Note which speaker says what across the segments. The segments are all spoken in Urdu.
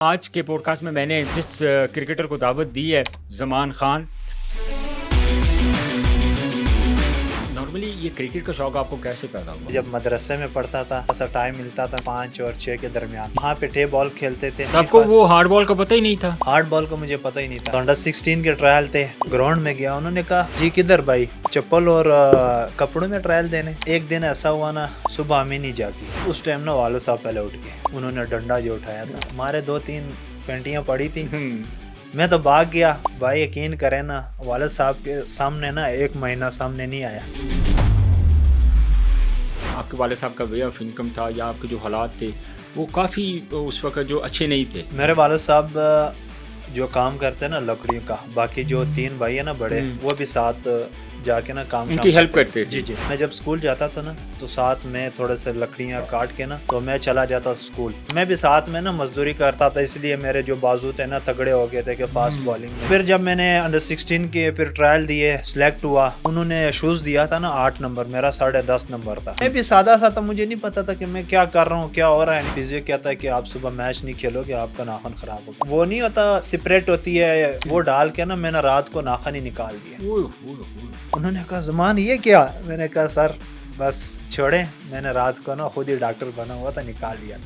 Speaker 1: آج کے پوڈ کاسٹ میں نے جس کرکٹر کو دعوت دی ہے زمان خان. نارملی یہ کرکٹ کا شوق آپ کو کیسے پیدا ہوا؟
Speaker 2: جب مدرسے میں پڑھتا تھا ایسا ٹائم ملتا تھا 5 اور 6 کے درمیان, وہاں پہ ٹے بال کھیلتے تھے.
Speaker 1: آپ کو وہ ہارڈ بال کا پتہ ہی نہیں تھا؟
Speaker 2: ہارڈ بال کو مجھے پتہ ہی نہیں تھا. انڈر 16 کے ٹرائل تھے, گراؤنڈ میں گیا, انہوں نے کہا جی کدھر بھائی, چپل اور کپڑوں میں ٹرائل دینے. ایک دن ایسا ہوا نا, صبح ہمیں نہیں جاگی. اس ٹائم نا والد صاحب پہلے اٹھ گئے, انہوں نے ڈنڈا جو اٹھایا تھا, ہمارے 2-3 پینٹیاں پڑی تھی. میں تو بھاگ گیا. بھائی یقین کریں نا, والد صاحب کے سامنے نا 1 مہینہ سامنے نہیں آیا.
Speaker 1: آپ کے والد صاحب کا وے آف انکم تھا یا آپ کے جو حالات تھے وہ کافی اس وقت جو اچھے نہیں تھے؟
Speaker 2: میرے والد صاحب جو کام کرتے ہیں نا لکڑیوں کا, باقی جو 3 بھائی ہیں نا بڑے, وہ بھی ساتھ جا کے نا کام
Speaker 1: ان کی ہیلپ کرتے تھے.
Speaker 2: جی. میں جب اسکول جاتا تھا نا تو ساتھ میں تھوڑے سے لکڑیاں کاٹ کے نا تو میں چلا جاتا اسکول. میں بھی ساتھ میں نا مزدوری کرتا تھا, اس لیے میرے جو بازو تھے نا تگڑے ہو گئے تھے کہ فاسٹ بالنگ میں. پھر جب میں نے انڈر 16 کے پھر ٹرائل دیے, سلیکٹ ہوا. انہوں نے شوز دیا تھا نا 8 نمبر, میرا 10.5 نمبر تھا. میں بھی سادہ سا تھا, مجھے نہیں پتا تھا کہ میں کیا کر رہا ہوں, کیا ہو رہا ہے. فزیو کہتا ہے کہ آپ صبح میچ نہیں کھیلو گے, آپ کا ناخن خراب ہوگا. وہ نہیں ہوتا سپریٹ ہوتی ہے, وہ ڈال کے نا میں نے رات کو ناخن ہی نکال دیا. انہوں نے کہا زمان یہ کیا؟ میں نے کہا سر بس چھوڑیں, میں نے رات کو نا خود ہی ڈاکٹر بنا ہوا تھا, نکال دیا.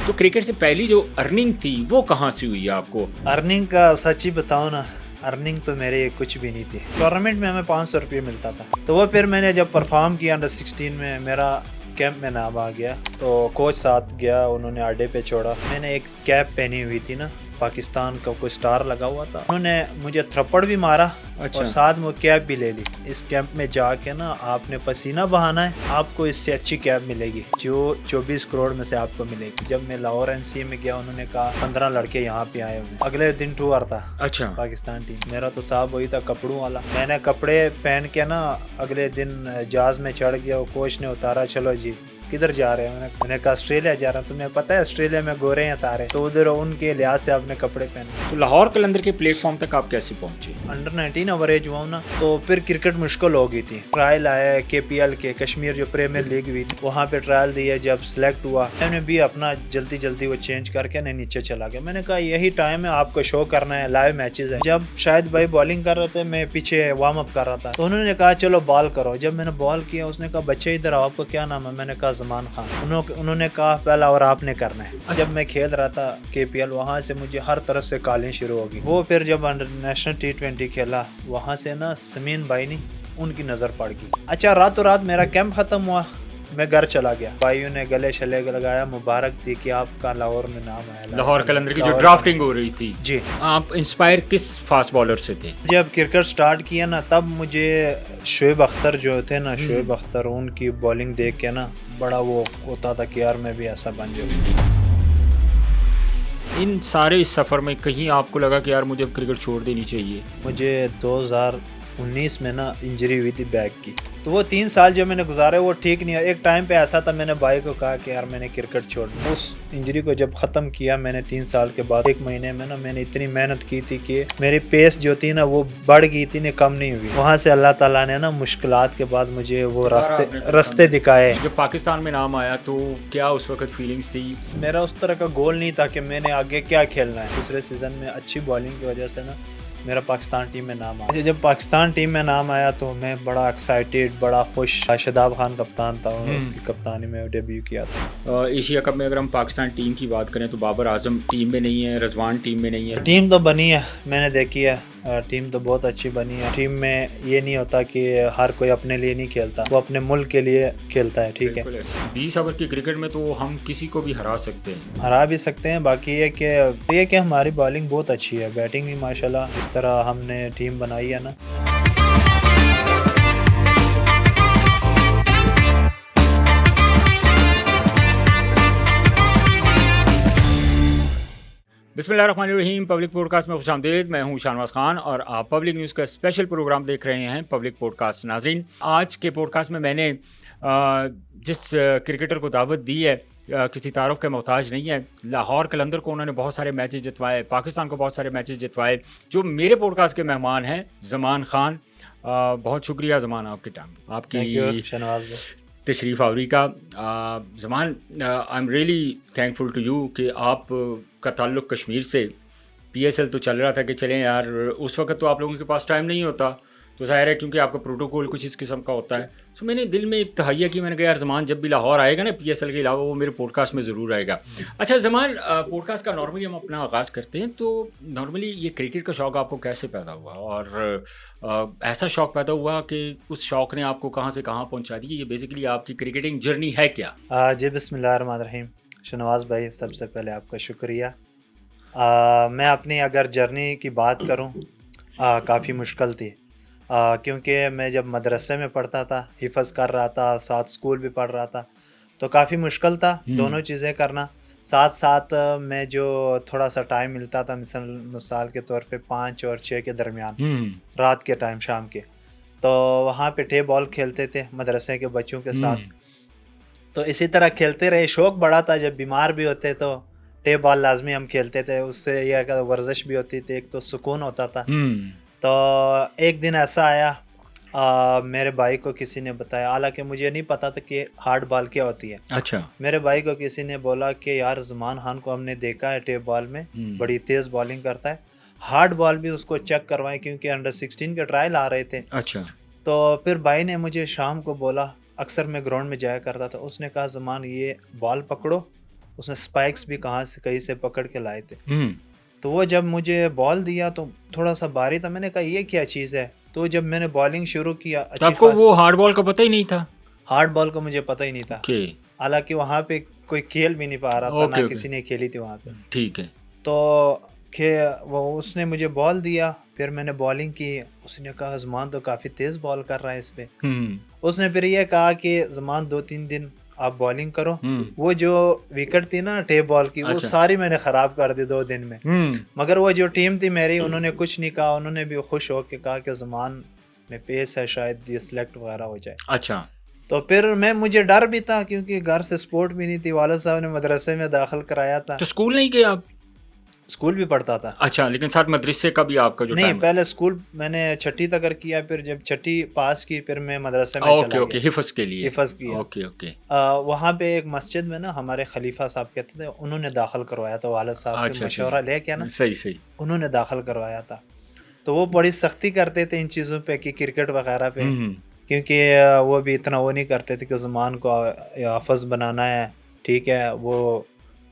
Speaker 1: تو کرکٹ سے پہلی جو ارننگ تھی وہ کہاں سے ہوئی آپ کو؟
Speaker 2: ارننگ کا سچ ہی بتاؤں نا, ارننگ تو میرے کچھ بھی نہیں تھی. ٹورنامنٹ میں ہمیں 500 روپے ملتا تھا. تو وہ پھر میں نے جب پرفارم کیا انڈر 16 میں, میرا کیمپ میں نام آ گیا تو کوچ ساتھ گیا, انہوں نے اڈے پہ چھوڑا. میں نے ایک کیپ پہنی ہوئی تھی نا, پاکستان کا کوئی سٹار لگا ہوا تھا. انہوں نے مجھے تھپڑ بھی مارا اور ساتھ میں کیپ بھی لے لی. اس کیمپ میں جا کے نا آپ نے پسینہ بہانا ہے, آپ کو اس سے اچھی کیپ ملے گی جو 24 کروڑ میں سے آپ کو ملے گی. جب میں لاہور NCA میں گیا, انہوں نے کہا 15 لڑکے یہاں پہ آئے ہوئے. اگلے دن ٹور تھا پاکستان ٹیم. میرا تو صاحب وہی تھا کپڑوں والا. میں نے کپڑے پہن کے نا اگلے دن جہاز میں چڑھ گیا. وہ کوچ نے اتارا, چلو جی کدھر جا رہے ہیں؟ میں نے کہا آسٹریلیا جا رہا ہوں. تمہیں پتہ ہے آسٹریلیا میں گورے ہیں سارے, تو ادھر ان کے لحاظ سے آپ نے کپڑے پہنے.
Speaker 1: تو لاہور قلندر کے پلیٹ فارم تک آپ کیسے پہنچے؟
Speaker 2: انڈر 19 اوریج ہوا ہوں نا, تو پھر کرکٹ مشکل ہو گئی تھی. ٹرائل آیا KPL کے, کشمیر جو پریمیئر لیگ ہوئی تھی, وہاں پہ ٹرائل دیے. جب سلیکٹ ہوا میں نے بھی اپنا جلدی وہ چینج کر کے نیچے چلا گیا. میں نے کہا یہی ٹائم ہے, آپ کو شو کرنا ہے, لائیو میچز ہیں. جب شاید بھائی بالنگ کر رہے تھے, میں پیچھے وارم اپ کر رہا تھا, تو انہوں نے کہا چلو بال کرو. جب میں نے بال کیا, اس نے کہا بچے ادھر آؤ, آپ کو کیا نام ہے؟ میں نے کہا زمان خان. انہوں نے کہا پہلا اور آپ نے کرنا ہے. جب میں کھیل رہا تھا KPL, وہاں سے مجھے ہر طرف سے کالیں شروع ہو گئی. وہ پھر جب نیشنل T20 کھیلا, وہاں سے نا سمین بھائی نہیں, ان کی نظر پڑ گئی. اچھا راتوں رات میرا کیمپ ختم ہوا, میں گھر چلا گیا. بھائیوں نے گلے شلے لگایا, مبارک تھی کہ آپ کا لاہور میں نام آیا.
Speaker 1: لاہور قلندر کی جو ڈرافٹنگ ہو رہی تھی,
Speaker 2: جی.
Speaker 1: آپ انسپائر کس فاسٹ بالر سے تھے؟
Speaker 2: جب کرکٹ سٹارٹ کیا نا, تب مجھے شعیب اختر جو تھے نا, شعیب اختر, ان کی بالنگ دیکھ کے نا بڑا وہ ہوتا تھا کہ یار میں بھی ایسا بن جاؤں.
Speaker 1: ان سارے اس سفر میں کہیں آپ کو لگا کہ یار مجھے اب کرکٹ چھوڑ دینی چاہیے؟
Speaker 2: مجھے 2019 میں نا انجری ہوئی تھی بیک کی, تو وہ 3 سال جو میں نے گزارے وہ ٹھیک نہیں ہے. ایک ٹائم پہ ایسا تھا, میں نے بھائی کو کہا کہ یار میں نے کرکٹ چھوڑنا. اس انجری کو جب ختم کیا میں نے 3 سال کے بعد, 1 مہینے میں نا میں نے اتنی محنت کی تھی کہ میری پیس جو تھی نا وہ بڑھ گئی تھی, نہیں کم نہیں ہوئی. وہاں سے اللہ تعالیٰ نے نا مشکلات کے بعد مجھے وہ راستے دکھائے.
Speaker 1: جب پاکستان میں نام آیا تو کیا اس وقت فیلنگز تھی؟
Speaker 2: میرا اس طرح کا گول نہیں تھا کہ میں نے آگے کیا کھیلنا ہے. دوسرے سیزن میں اچھی بالنگ کی وجہ سے نا میرا پاکستان ٹیم میں نام آیا. جب پاکستان ٹیم میں نام آیا تو میں بڑا ایکسائٹیڈ, بڑا خوش. شاداب خان کپتان تھا, اس کی کپتانی میں ڈیبیو کیا تھا.
Speaker 1: ایشیا کپ میں اگر ہم پاکستان ٹیم کی بات کریں تو بابر اعظم ٹیم میں نہیں ہے, رضوان ٹیم میں نہیں ہے.
Speaker 2: ٹیم تو بنی ہے, میں نے دیکھی ہے, ٹیم تو بہت اچھی بنی ہے. ٹیم میں یہ نہیں ہوتا کہ ہر کوئی اپنے لیے نہیں کھیلتا, وہ اپنے ملک کے لیے کھیلتا ہے. ٹھیک ہے,
Speaker 1: 20 اوور کی کرکٹ میں تو ہم کسی کو بھی ہرا سکتے ہیں,
Speaker 2: ہرا بھی سکتے ہیں. باقی یہ کہ ہماری بالنگ بہت اچھی ہے, بیٹنگ بھی ماشاءاللہ. اس طرح ہم نے ٹیم بنائی ہے نا.
Speaker 1: بسم اللہ الرحمن الرحیم. پبلک پوڈ کاسٹ میں خوش آمدید. میں ہوں شاہنواز خان اور آپ پبلک نیوز کا اسپیشل پروگرام دیکھ رہے ہیں پبلک پوڈ کاسٹ. ناظرین, آج کے پوڈ کاسٹ میں نے جس کرکٹر کو دعوت دی ہے کسی تعارف کا محتاج نہیں ہے. لاہور قلندر کو انہوں نے بہت سارے میچز جتوائے, پاکستان کو بہت سارے میچز جتوائے. جو میرے پوڈ کاسٹ کے مہمان ہیں زمان خان. بہت شکریہ زمان آپ کے ٹائم, آپ کی تشریف آوری کا. Zaman I am really thankful to you کہ آپ کا تعلق کشمیر سے. پی ایس ایل تو چل رہا تھا کہ چلیں یار, اس وقت تو آپ لوگوں کے پاس ٹائم نہیں ہوتا, تو ظاہر ہے کیونکہ آپ کا پروٹوکول کچھ اس قسم کا ہوتا ہے. سو میں نے دل میں ایک تہیہ کی, میں نے کہا یار زمان جب بھی لاہور آئے گا نا پی ایس ایل کے علاوہ, وہ میرے پوڈ کاسٹ میں ضرور آئے گا. اچھا زمان, پوڈ کاسٹ کا نارملی ہم اپنا آغاز کرتے ہیں, تو نارملی یہ کرکٹ کا شوق آپ کو کیسے پیدا ہوا, اور ایسا شوق پیدا ہوا کہ اس شوق نے آپ کو کہاں سے کہاں پہنچا دی, یہ بیسیکلی آپ کی کرکٹنگ جرنی ہے کیا؟
Speaker 2: جی بسم اللہ الرحمن الرحیم. شنواز بھائی سب سے پہلے آپ کا شکریہ. میں اپنی اگر جرنی کی بات کروں, کافی مشکل تھی, کیونکہ میں جب مدرسے میں پڑھتا تھا, حفظ کر رہا تھا, ساتھ اسکول بھی پڑھ رہا تھا, تو کافی مشکل تھا دونوں چیزیں کرنا. ساتھ ساتھ میں جو تھوڑا سا ٹائم ملتا تھا, مثال کے طور پہ 5 اور 6 کے درمیان, رات کے ٹائم, شام کے, تو وہاں پہ ٹے بال کھیلتے تھے مدرسے کے بچوں کے ساتھ. تو اسی طرح کھیلتے رہے, شوق بڑا تھا. جب بیمار بھی ہوتے تو ٹے بال لازمی ہم کھیلتے تھے, اس سے یہ کہ ورزش بھی ہوتی تھی, ایک تو سکون ہوتا تھا. تو ایک دن ایسا آیا, میرے بھائی کو کسی نے بتایا, حالانکہ مجھے نہیں پتا تھا کہ ہارڈ بال کیا ہوتی ہے.
Speaker 1: اچھا.
Speaker 2: میرے بھائی کو کسی نے بولا کہ یار زمان خان کو ہم نے دیکھا ہے ٹیپ بال میں بڑی تیز بالنگ کرتا ہے, ہارڈ بال بھی اس کو چیک کروائے, کیونکہ انڈر 16 کے ٹرائل آ رہے تھے.
Speaker 1: اچھا.
Speaker 2: تو پھر بھائی نے مجھے شام کو بولا, اکثر میں گراؤنڈ میں جایا کرتا تھا, اس نے کہا زمان یہ بال پکڑو. اس نے اسپائکس بھی کہیں سے پکڑ کے لائے تھے. تو وہ جب مجھے بال دیا تو تھوڑا سا بھاری تھا, میں نے کہا یہ کیا چیز ہے. تو جب میں نے بالنگ شروع کیا,
Speaker 1: آپ کو وہ ہارڈ بال کا پتہ ہی نہیں تھا؟
Speaker 2: ہارڈ بال کو مجھے پتہ ہی نہیں تھا, حالانکہ وہاں پہ کوئی کھیل بھی نہیں پا رہا تھا, نہ کسی نے کھیلی تھی وہاں پہ.
Speaker 1: ٹھیک ہے.
Speaker 2: تو وہ اس نے مجھے بال دیا, پھر میں نے بالنگ کی. اس نے کہا زمان تو کافی تیز بال کر رہا ہے اس پہ. اس نے پھر یہ کہا کہ زمان 2-3 دن آپ بالنگ کرو. وہ جو وکٹ تھی نا ٹیپ بال کی, وہ ساری میں نے خراب کر دی 2 دن میں. مگر وہ جو ٹیم تھی میری, انہوں نے کچھ نہیں کہا, انہوں نے بھی خوش ہو کے کہا کہ زمان میں پیس ہے, شاید یہ سلیکٹ وغیرہ ہو جائے.
Speaker 1: اچھا.
Speaker 2: تو پھر مجھے ڈر بھی تھا, کیونکہ گھر سے سپورٹ بھی نہیں تھی. والد صاحب نے مدرسے میں داخل کرایا تھا.
Speaker 1: تو اسکول نہیں گئے آپ؟
Speaker 2: اسکول بھی پڑھتا تھا.
Speaker 1: اچھا, لیکن ساتھ مدرسے کا بھی آپ کا جو
Speaker 2: نہیں, پہلے اسکول میں نے 6ٹھی تک کیا, پھر جب 6ٹھی پاس کی پھر میں مدرسے میں چلا گیا.
Speaker 1: حفظ کے لیے.
Speaker 2: حفظ کیا. وہاں پہ ایک مسجد میں نا ہمارے خلیفہ صاحب کہتے تھے, انہوں نے داخل کروایا تھا, والد صاحب کے مشورہ لے کے نا.
Speaker 1: صحیح.
Speaker 2: انہوں نے داخل کروایا تھا. تو وہ بڑی سختی کرتے تھے ان چیزوں پہ کہ کرکٹ وغیرہ پہ, کیونکہ وہ بھی اتنا وہ نہیں کرتے تھے کہ زمان کو حافظ بنانا ہے, ٹھیک ہے, وہ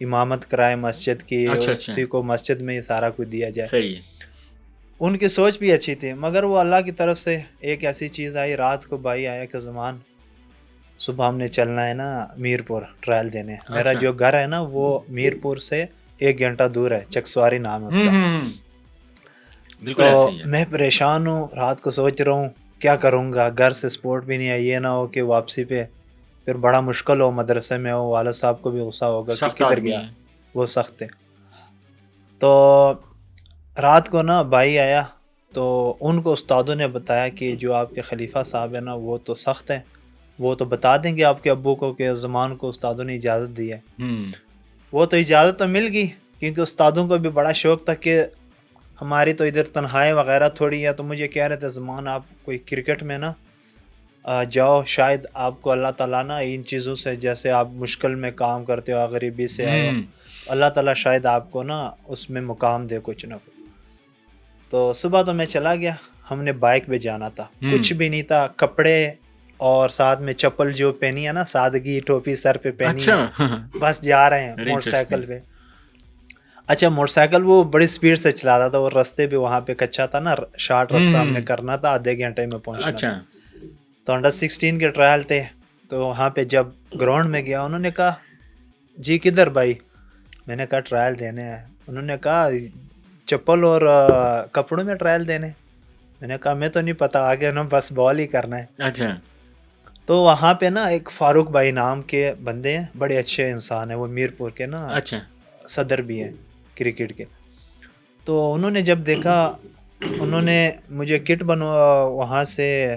Speaker 2: امامت کرائے مسجد کی, اسی کو مسجد میں ہی سارا کچھ دیا جائے.
Speaker 1: صحیح.
Speaker 2: ان کی سوچ بھی اچھی تھی, مگر وہ اللہ کی طرف سے ایک ایسی چیز آئی. رات کو بھائی آیا کہ زمان صبح ہم نے چلنا ہے نا میرپور ٹرائل دینے. میرا جو گھر ہے نا وہ میرپور سے 1 گھنٹہ دور ہے, چکسواری نام ہے اس کا. تو میں پریشان ہوں, رات کو سوچ رہا ہوں کیا کروں گا, گھر سے سپورٹ بھی نہیں ہے, یہ نہ ہو کہ واپسی پہ پھر بڑا مشکل ہو, مدرسے میں ہو, والد صاحب کو بھی غصہ ہوگا کہ کدھر گیا, وہ سخت ہے. تو رات کو نا بھائی آیا, تو ان کو استادوں نے بتایا کہ جو آپ کے خلیفہ صاحب ہیں نا وہ تو سخت ہیں, وہ تو بتا دیں گے آپ کے ابو کو کہ زمان کو استادوں نے اجازت دی ہے. وہ تو اجازت تو مل گئی, کیونکہ استادوں کو بھی بڑا شوق تھا کہ ہماری تو ادھر تنہائی وغیرہ تھوڑی ہے, تو مجھے کہہ رہے تھے زمان آپ کوئی کرکٹ میں نا جاؤ, شاید آپ کو اللہ تعالیٰ نا ان چیزوں سے, جیسے آپ مشکل میں کام کرتے ہو, غریبی سے آئے ہو, اللہ تعالیٰ شاید آپ کو نا اس میں مقام دے کچھ نہ کچھ. تو صبح تو میں چلا گیا, ہم نے بائک پہ جانا تھا, کچھ بھی نہیں تھا, کپڑے اور ساتھ میں چپل جو پہنی ہے نا, سادگی, ٹوپی سر پہ پہنی ہے, بس جا رہے ہیں موٹر سائیکل پہ. اچھا, موٹر سائیکل وہ بڑی سپیڈ سے چلا رہا تھا, اور رستے بھی وہاں پہ کچا تھا نا, شارٹ راستہ ہم نے کرنا تھا, آدھے گھنٹے میں پہنچنا تھا. تو انڈر 16 کے ٹرائل تھے, تو وہاں پہ جب گراؤنڈ میں گیا, انہوں نے کہا جی کدھر بھائی, میں نے کہا ٹرائل دینے ہیں. انہوں نے کہا چپل اور کپڑوں میں ٹرائل دینے. میں نے کہا میں تو نہیں پتا, آگے نا بس بال ہی کرنا ہے.
Speaker 1: اچھا.
Speaker 2: تو وہاں پہ نا ایک فاروق بھائی نام کے بندے ہیں, بڑے اچھے انسان ہیں, وہ میرپور کے نا صدر بھی ہیں کرکٹ کے. تو انہوں نے جب دیکھا, انہوں نے مجھے کٹ وہاں سے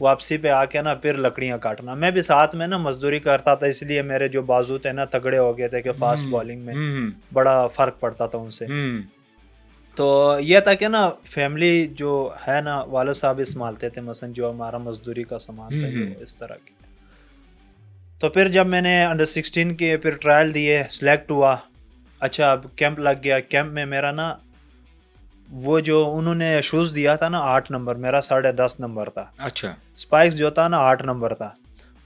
Speaker 2: واپسی پہ آ کے نا پھر لکڑیاں کاٹنا. میں بھی ساتھ میں نا مزدوری کرتا تھا, اس لیے میرے جو بازو تھے نا تگڑے ہو گئے تھے کہ فاسٹ بالنگ میں بڑا فرق پڑتا تھا ان سے. تو یہ تھا کہ نا فیملی جو ہے نا والد صاحب ہی سنبھالتے تھے, مثلا جو ہمارا مزدوری کا سامان تھا جو اس طرح کی. تو پھر جب میں نے انڈر 16 کے پھر ٹرائل دیے, سلیکٹ ہوا. اچھا اب کیمپ لگ گیا. کیمپ میں میرا نا وہ جو انہوں نے شوز دیا تھا نا 8 نمبر, میرا 10.5 نمبر تھا.
Speaker 1: اچھا.
Speaker 2: اسپائکس جو تھا نا 8 نمبر تھا.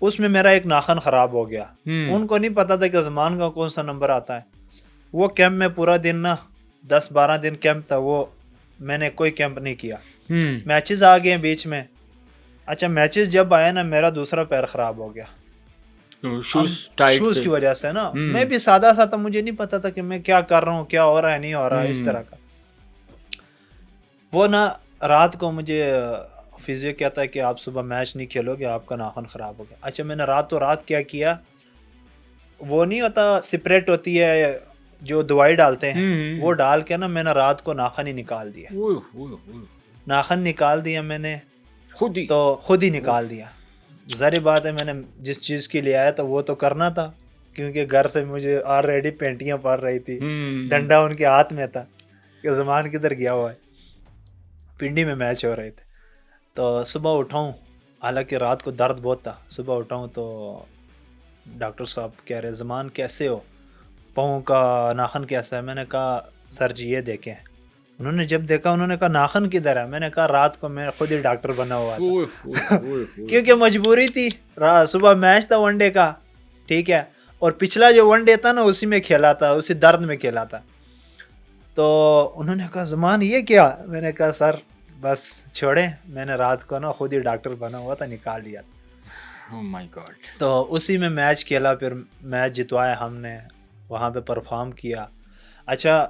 Speaker 2: اس میں میرا ایک ناخن خراب ہو گیا. ان کو نہیں پتا تھا کہ زمان کا کون سا نمبر آتا ہے. وہ کیمپ میں پورا دن نا 10-12 دن کیمپ تھا, وہ میں نے کوئی کیمپ نہیں کیا. میچز آ گئے بیچ میں. اچھا میچز جب آیا نا میرا دوسرا پیر خراب ہو گیا شوز کی وجہ سے نا. میں بھی سادہ سا تھا, مجھے نہیں پتا تھا کہ میں کیا کر رہا ہوں, کیا ہو رہا ہے نہیں ہو رہا ہے اس طرح کا. وہ نا رات کو مجھے فزیو کہتا ہے کہ آپ صبح میچ نہیں کھیلو گے, آپ کا ناخن خراب ہو گیا. اچھا میں نے رات کیا وہ نہیں ہوتا سپریٹ ہوتی ہے جو دوائی ڈالتے ہیں, وہ ڈال کے نا میں نے رات کو ناخن ہی نکال دیا. ناخن نکال دیا میں نے خود ہی نکال دیا. ظاہر بات ہے میں نے جس چیز کے لیے آیا تھا وہ تو کرنا تھا, کیونکہ گھر سے مجھے آلریڈی پینٹیاں پڑ رہی تھی, ڈنڈا ان کے ہاتھ میں تھا کہ زمان کدھر گیا ہوا ہے. پنڈی میں میچ ہو رہے تھے. تو صبح اٹھاؤں, حالانکہ رات کو درد بہت تھا. صبح اٹھاؤں تو ڈاکٹر صاحب کہہ رہے زمان کیسے ہو, پاؤں کا ناخن کیسا ہے. میں نے کہا سر جی یہ دیکھیں. انہوں نے جب دیکھا انہوں نے کہا ناخن کدھر ہے. میں نے کہا رات کو میں خود ہی ڈاکٹر بنا ہوا تھا کیونکہ مجبوری تھی. صبح میچ تھا ون ڈے کا, ٹھیک ہے, اور پچھلا جو ون ڈے تھا نا اسی میں کھیلا تھا, اسی درد میں کھیلا تھا. تو انہوں نے کہا زمان یہ کیا. میں نے کہا سر بس چھوڑیں, میں نے رات کو نا خود ہی ڈاکٹر بنا ہوا تھا, نکال لیا.
Speaker 1: Oh my God.
Speaker 2: تو اسی میں میچ کھیلا, پھر میچ جتوایا ہم نے, وہاں پہ پرفارم کیا. اچھا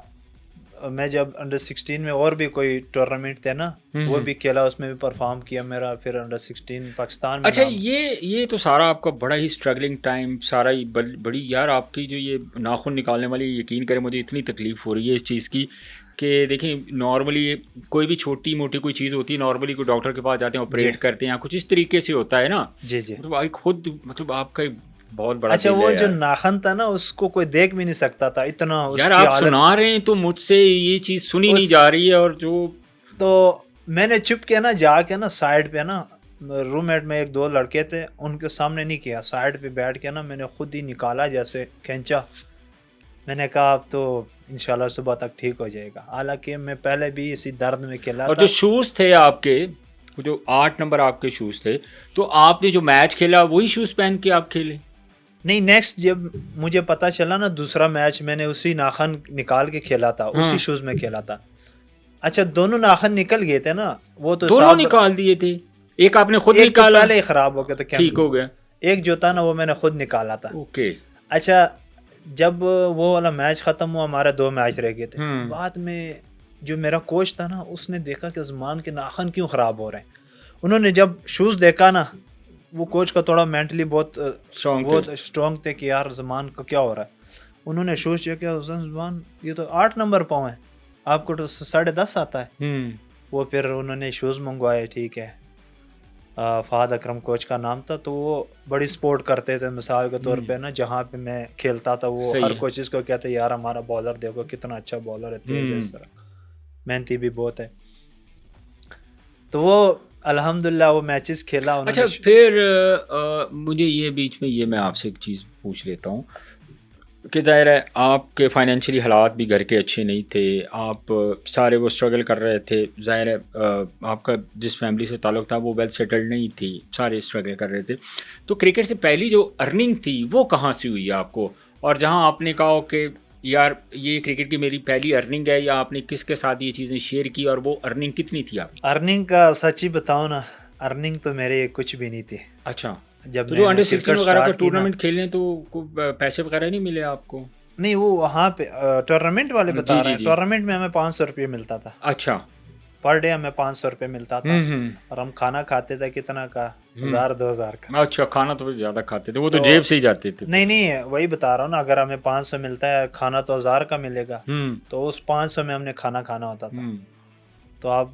Speaker 2: میں جب انڈر 16 میں اور بھی کوئی ٹورنامنٹ تھے نا وہ بھی کھیلا, اس میں بھی پرفارم کیا میرا. پھر انڈر 16 پاکستان میں.
Speaker 1: اچھا یہ تو سارا آپ کا بڑا ہی اسٹرگلنگ ٹائم, سارا ہی بڑی یار آپ کی جو یہ ناخن نکالنے والی, یقین کریں مجھے اتنی تکلیف ہو رہی ہے اس چیز کی کہ دیکھیں نارملی کوئی بھی چھوٹی موٹی کوئی چیز ہوتی ہے, نارملی کوئی ڈاکٹر کے پاس جاتے ہیں, آپریٹ کرتے ہیں, کچھ اس طریقے سے ہوتا ہے نا.
Speaker 2: جی
Speaker 1: مطلب خود مطلب آپ کا بہت بڑا.
Speaker 2: اچھا وہ جو ناخن تھا نا اس کو کوئی دیکھ بھی نہیں سکتا تھا اتنا.
Speaker 1: یار آپ سنا رہے ہیں تو مجھ سے یہ چیز سنی نہیں جا رہی ہے. اور جو
Speaker 2: تو میں نے چپ کے نا جا کے نا سائڈ پہ نا, روم میٹ میں 1-2 لڑکے تھے, ان کے سامنے نہیں کیا, سائڈ پہ بیٹھ کے نا میں نے خود ہی نکالا جیسے کھینچا. میں نے کہا اب تو انشاءاللہ صبح تک ٹھیک ہو جائے گا. حالانکہ میں پہلے بھی اسی درد میں کھیلا تھا.
Speaker 1: اور جو شوز تھے آپ کے, جو 8 نمبر آپ کے شوز تھے, تو آپ نے جو میچ کھیلا وہی شوز پہن کے آپ کھیلے؟
Speaker 2: نہیں, نیکسٹ جب مجھے پتا چلا نا دوسرا میچ میں نے اسی ناخن نکال کے کھیلا تھا, اسی شوز میں کھیلا تھا. اچھا دونوں ناخن نکل گئے تھے نا, وہ تو
Speaker 1: دونوں نکال دیے تھے, ایک آپ نے خود نکالا,
Speaker 2: پہلے ہی خراب ہو گیا تھا,
Speaker 1: ٹھیک ہو گیا.
Speaker 2: ایک جو تھا نا وہ میں نے خود نکالا تھا.
Speaker 1: اوکے.
Speaker 2: اچھا جب وہ والا میچ ختم ہوا, ہمارے 2 میچ رہ گئے تھے. بعد میں جو میرا کوچ تھا نا اس نے دیکھا کہ زمان کے ناخن کیوں خراب ہو رہے ہیں. انہوں نے جب شوز دیکھا نا, وہ کوچ کا تھوڑا مینٹلی بہت اسٹرانگ تھے کہ یار زمان کو کیا ہو رہا ہے. انہوں نے شوز چیک کیا, زمان یہ تو 8 نمبر پاؤں ہے, آپ کو تو 10.5 آتا ہے. وہ پھر انہوں نے شوز منگوائے, ٹھیک ہے, فہد اکرم کوچ کا نام تھا. تو وہ بڑی سپورٹ کرتے تھے, مثال کے طور پہ نا جہاں پہ میں کھیلتا تھا وہ ہر کوچز کو کہتے یار ہمارا بالر دیکھو کتنا اچھا بالر ہے, تیز ہے, اس طرح محنتی بھی بہت ہے. تو وہ الحمدللہ وہ میچز کھیلا.
Speaker 1: اچھا پھر مجھے یہ بیچ میں یہ میں آپ سے ایک چیز پوچھ لیتا ہوں کہ ظاہر ہے آپ کے فائنینشلی حالات بھی گھر کے اچھے نہیں تھے, آپ سارے وہ اسٹرگل کر رہے تھے. ظاہر ہے آپ کا جس فیملی سے تعلق تھا وہ ویل سیٹلڈ نہیں تھی, سارے اسٹرگل کر رہے تھے. تو کرکٹ سے پہلی جو ارننگ تھی وہ کہاں سے ہوئی آپ کو, اور جہاں آپ نے کہا کہ یار یہ کرکٹ کی میری پہلی ارننگ ہے, یا آپ نے کس کے ساتھ یہ چیزیں شیئر کی, اور وہ ارننگ کتنی تھی آپ؟
Speaker 2: ارننگ کا سچ ہی بتاؤں نا, ارننگ تو میرے کچھ بھی نہیں تھی.
Speaker 1: اچھا,
Speaker 2: جب
Speaker 1: جو انڈر 16 وغیرہ کا ٹورنامنٹ کھیلیں تو پیسے وغیرہ نہیں ملے آپ کو؟
Speaker 2: نہیں, وہ وہاں پہ ٹورنامنٹ والے بتا رہے ہیں, ٹورنامنٹ میں ہمیں 500 روپے ملتا تھا.
Speaker 1: اچھا,
Speaker 2: پر ڈے ہمیں 500 روپے ملتا تھا, اور ہم کھانا کھاتے تھے کتنا کا, 1000-2000 کا.
Speaker 1: اچھا, کھانا تو زیادہ کھاتے تھے, وہ تو جیب سے ہی جاتے تھے.
Speaker 2: نہیں وہی بتا رہا ہوں نا, اگر ہمیں 500 ملتا ہے, کھانا تو 1000 کا ملے گا, تو اس 500 میں ہم نے کھانا کھانا ہوتا تھا. تو آپ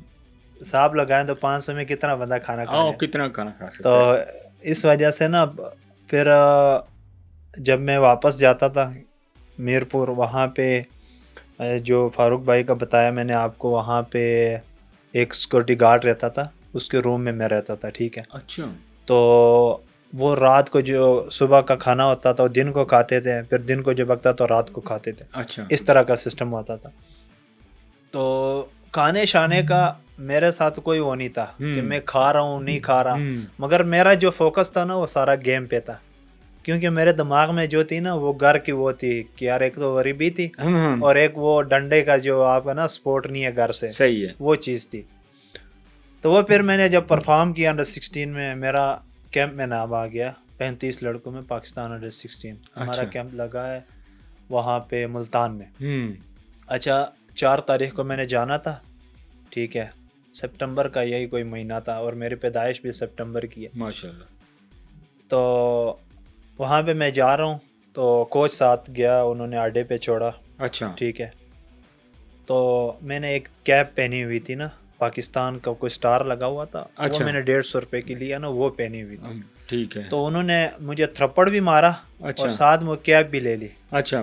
Speaker 2: حساب لگائیں تو 500 میں کتنا بندہ کھانا کھا
Speaker 1: ہاں
Speaker 2: لے.
Speaker 1: کتنا کھانا کھا سکتا
Speaker 2: تو
Speaker 1: ہے.
Speaker 2: اس وجہ سے نا پھر جب میں واپس جاتا تھا میرپور وہاں پہ جو فاروق بھائی کا بتایا میں نے آپ کو, وہاں پہ ایک سیکورٹی گارڈ رہتا تھا, اس کے روم میں رہتا تھا. ٹھیک ہے.
Speaker 1: اچھا.
Speaker 2: تو وہ رات کو جو صبح کا کھانا ہوتا تھا وہ دن کو کھاتے تھے, پھر دن کو جب وقت تو رات کو کھاتے تھے.
Speaker 1: اچھا.
Speaker 2: اس طرح کا سسٹم ہوتا تھا. تو کھانے شانے کا میرے ساتھ کوئی وہ نہیں تھا کہ میں کھا رہا ہوں نہیں کھا رہا, مگر میرا جو فوکس تھا نا وہ سارا گیم پہ تھا, کیونکہ میرے دماغ میں جو تھی نا وہ گھر کی وہ تھی کہ یار ایک تو غریبی تھی اور ایک وہ ڈنڈے کا جو آپ ہے نا سپورٹ نہیں ہے گھر سے,
Speaker 1: صحیح ہے,
Speaker 2: وہ چیز تھی. تو وہ پھر میں نے جب پرفارم کیا انڈر 16 میں, میرا کیمپ میں نام آ گیا 35 لڑکوں میں, پاکستان انڈر 16 ہمارا کیمپ لگا ہے وہاں پہ ملتان میں. اچھا 4 تاریخ کو میں نے جانا تھا. ٹھیک ہے. سپٹمبر کا یہی کوئی مہینہ تھا اور میری پیدائش بھی سپٹمبر کی ہے
Speaker 1: ماشاء اللہ.
Speaker 2: تو وہاں پہ میں جا رہا ہوں تو کوچ ساتھ گیا, انہوں نے اڈے پہ چھوڑا.
Speaker 1: اچھا.
Speaker 2: ٹھیک ہے. تو میں نے ایک کیپ پہنی ہوئی تھی نا, پاکستان کا کوئی سٹار لگا ہوا تھا, وہ میں نے 150 روپے کی لیا نا, وہ پہنی ہوئی تھی.
Speaker 1: ٹھیک ہے.
Speaker 2: تو انہوں نے مجھے تھپڑ بھی مارا اور ساتھ میں کیپ بھی لے لی.
Speaker 1: اچھا.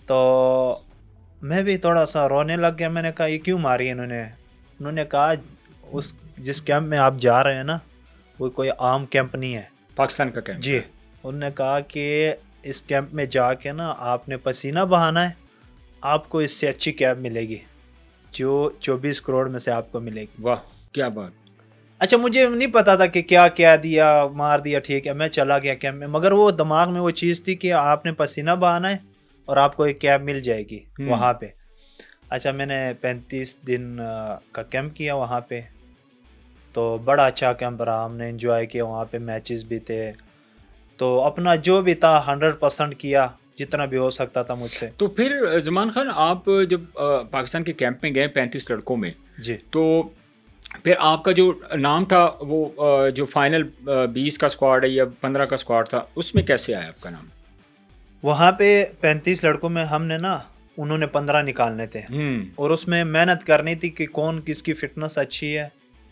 Speaker 2: تو میں بھی تھوڑا سا رونے لگ گیا. میں نے کہا یہ کیوں ماری انہوں نے کہا اس جس کیمپ میں آپ جا رہے ہیں نا وہ کوئی عام کیمپ نہیں ہے,
Speaker 1: پاکستان کا کیمپ.
Speaker 2: جی. انہوں نے کہا کہ اس کیمپ میں جا کے نا آپ نے پسینہ بہانا ہے, آپ کو اس سے اچھی کیمپ ملے گی جو 24 کروڑ میں سے آپ کو ملے گی.
Speaker 1: واہ کیا بات.
Speaker 2: اچھا مجھے نہیں پتا تھا کہ کیا کیا دیا مار دیا. ٹھیک ہے. میں چلا گیا کیمپ میں, مگر وہ دماغ میں وہ چیز تھی کہ آپ نے پسینہ بہانا ہے اور آپ کو ایک کیب مل جائے گی وہاں پہ. اچھا میں نے 35 دن کا کیمپ کیا وہاں پہ, تو بڑا اچھا کیمپ رہا, ہم نے انجوائے کیا. وہاں پہ میچز بھی تھے, تو اپنا جو بھی تھا 100% کیا جتنا بھی ہو سکتا تھا مجھ سے.
Speaker 1: تو پھر زمان خان آپ جب پاکستان کے کیمپ میں گئے 35 لڑکوں میں,
Speaker 2: جی,
Speaker 1: تو پھر آپ کا جو نام تھا وہ جو فائنل 20 کا اسکواڈ ہے یا 15 کا اسکواڈ تھا, اس میں کیسے آیا آپ کا نام؟
Speaker 2: وہاں پہ 35 لڑکوں میں ہم نے نا انہوں نے 15 نکالنے تھے, اور اس میں محنت کرنی تھی کہ کون کس کی فٹنس اچھی ہے,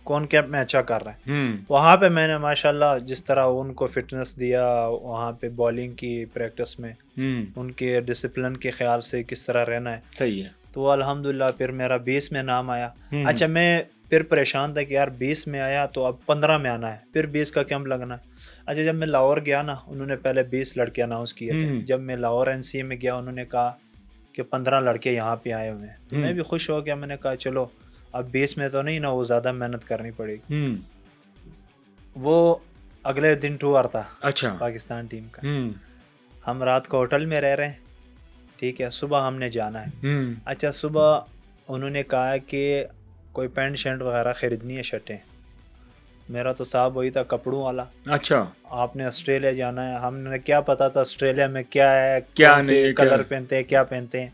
Speaker 2: کون کیمپ میں اچھا کر رہا ہے. وہاں پہ میں نے ماشاءاللہ جس طرح ان کو فٹنس دیا, وہاں پہ بالنگ کی پریکٹس میں ان کے ڈسپلن کے خیال سے کس طرح رہنا ہے.
Speaker 1: صحیح ہے.
Speaker 2: تو الحمدللہ پھر میرا 20 میں نام آیا. اچھا میں پھر پریشان تھا کہ یار 20 میں آیا تو اب 15 میں آنا ہے, پھر 20 کا کیمپ لگنا ہے. اچھا جب میں لاہور گیا نا, انہوں نے پہلے 20 لڑکے اناؤنس کیے تھے. جب میں لاہور NCA میں گیا انہوں نے کہا کہ 15 لڑکے یہاں پہ آئے ہوئے ہیں, تو میں بھی خوش ہو گیا. میں نے کہا چلو اب 20 میں تو نہیں نا, وہ زیادہ محنت کرنی پڑے گی. وہ اگلے دن ٹور تھا
Speaker 1: اچھا
Speaker 2: پاکستان ٹیم کا. ہم رات کو ہوٹل میں رہ رہے ہیں. ٹھیک ہے. صبح ہم نے جانا ہے. اچھا صبح انہوں نے کہا کہ کوئی پینٹ شرٹ وغیرہ خریدنی ہے, شرٹیں. میرا تو صاحب وہی تھا کپڑوں والا.
Speaker 1: اچھا
Speaker 2: آپ نے آسٹریلیا جانا ہے, ہم نے کیا پتا تھا آسٹریلیا میں کیا ہے,
Speaker 1: کیا
Speaker 2: کون سے کلر پہنتے ہیں, کیا پہنتے ہیں.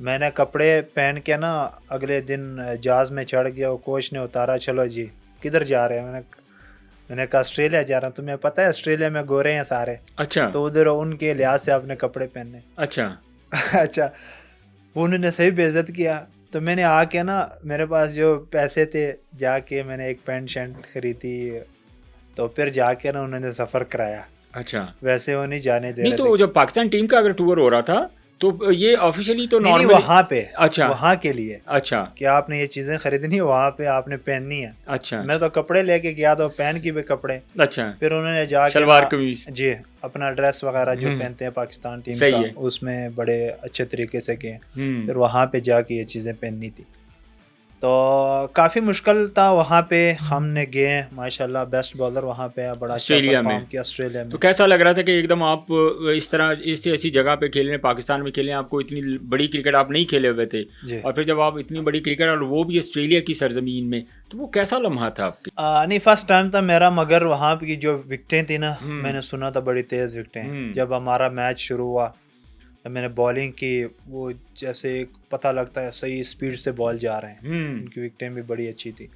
Speaker 2: میں نے کپڑے پہن کے نا اگلے دن جہاز میں چڑھ گیا. وہ کوچ نے اتارا, چلو جی کدھر جا رہے ہیں. میں نے کہا آسٹریلیا جا رہا ہوں. تمہیں پتہ ہے آسٹریلیا میں گورے ہیں سارے.
Speaker 1: اچھا.
Speaker 2: تو ادھر ان کے لحاظ سے آپ نے کپڑے پہننے.
Speaker 1: اچھا
Speaker 2: اچھا وہ انہوں نے صحیح بے عزت کیا. تو میں نے آ کے نا میرے پاس جو پیسے تھے جا کے میں نے ایک پینٹ شرٹ خریدی, تو پھر جا کے نا انہوں نے سفر کرایا.
Speaker 1: اچھا
Speaker 2: ویسے وہ نہیں جانے دے
Speaker 1: نہیں. تو جب پاکستان ٹیم کا اگر ٹور ہو رہا تھا تو یہ آفیشیلی تو
Speaker 2: نہیں وہاں پہ.
Speaker 1: اچھا
Speaker 2: وہاں کے لیے.
Speaker 1: اچھا
Speaker 2: کہ آپ نے یہ چیزیں خریدنی, وہاں پہ آپ نے پہننی ہے.
Speaker 1: اچھا
Speaker 2: میں تو کپڑے لے کے گیا تو پہن کی بھی کپڑے.
Speaker 1: اچھا
Speaker 2: پھر انہوں نے جا کے
Speaker 1: شلوار قمیض,
Speaker 2: جی اپنا ڈریس وغیرہ جو پہنتے ہیں پاکستان ٹیم کا, اس میں بڑے اچھے طریقے سے گئے. پھر وہاں پہ جا کے یہ چیزیں پہننی تھی. تو کافی مشکل تھا وہاں پہ. ہم نے گئے ماشاءاللہ بیسٹ بالر وہاں پہ بڑا
Speaker 1: آسٹریلیا میں.
Speaker 2: آسٹریلیا میں
Speaker 1: تو کیسا لگ رہا تھا کہ ایک دم آپ اس طرح ایسی جگہ پہ کھیل رہے ہیں, پاکستان میں کھیلیں, آپ کو اتنی بڑی کرکٹ آپ نہیں کھیلے ہوئے تھے, اور پھر جب آپ اتنی بڑی کرکٹ اور وہ بھی آسٹریلیا کی سرزمین میں, تو وہ کیسا لمحہ تھا آپ کے؟
Speaker 2: نہیں فرسٹ ٹائم تھا میرا, مگر وہاں کی جو وکٹیں تھیں نا میں نے سنا تھا بڑی تیز وکٹیں. جب ہمارا میچ شروع ہوا میں نے بالنگ کی, وہ جیسے پتہ لگتا ہے صحیح اسپیڈ سے بال جا رہے ہیں. ان کی وکٹیں بھی بڑی اچھی تھی.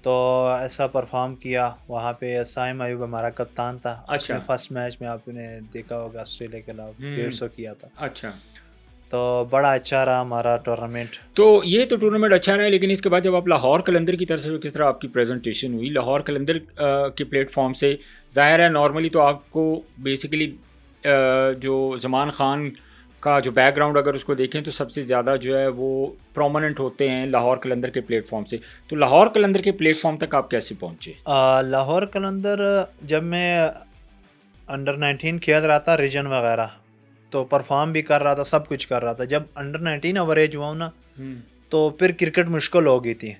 Speaker 2: تو ایسا پرفارم کیا وہاں پہ. سائم ایوب ہمارا کپتان تھا.
Speaker 1: اچھا.
Speaker 2: فرسٹ میچ میں آپ نے دیکھا ہوگا آسٹریلیا کے خلاف 150 کیا تھا.
Speaker 1: اچھا.
Speaker 2: تو بڑا اچھا رہا ہمارا ٹورنامنٹ.
Speaker 1: تو یہ تو ٹورنامنٹ اچھا رہا ہے، لیکن اس کے بعد جب آپ لاہور قلندر کی طرف سے کس طرح آپ کی پریزنٹیشن ہوئی لاہور قلندر کے پلیٹ فارم سے؟ ظاہر ہے نارملی تو آپ کو بیسیکلی جو زمان خان کا جو بیک گراؤنڈ اگر اس کو دیکھیں تو سب سے زیادہ جو ہے وہ پرومیننٹ ہوتے ہیں لاہور قلندر کے پلیٹ فارم سے. تو لاہور قلندر کے پلیٹ فارم تک آپ کیسے پہنچے؟
Speaker 2: لاہور قلندر جب میں انڈر 19 کھیل رہا تھا ریجن وغیرہ تو پرفارم بھی کر رہا تھا، سب کچھ کر رہا تھا. جب انڈر 19 اوریج ہوا ہوں نا تو پھر کرکٹ مشکل ہو گئی تھی،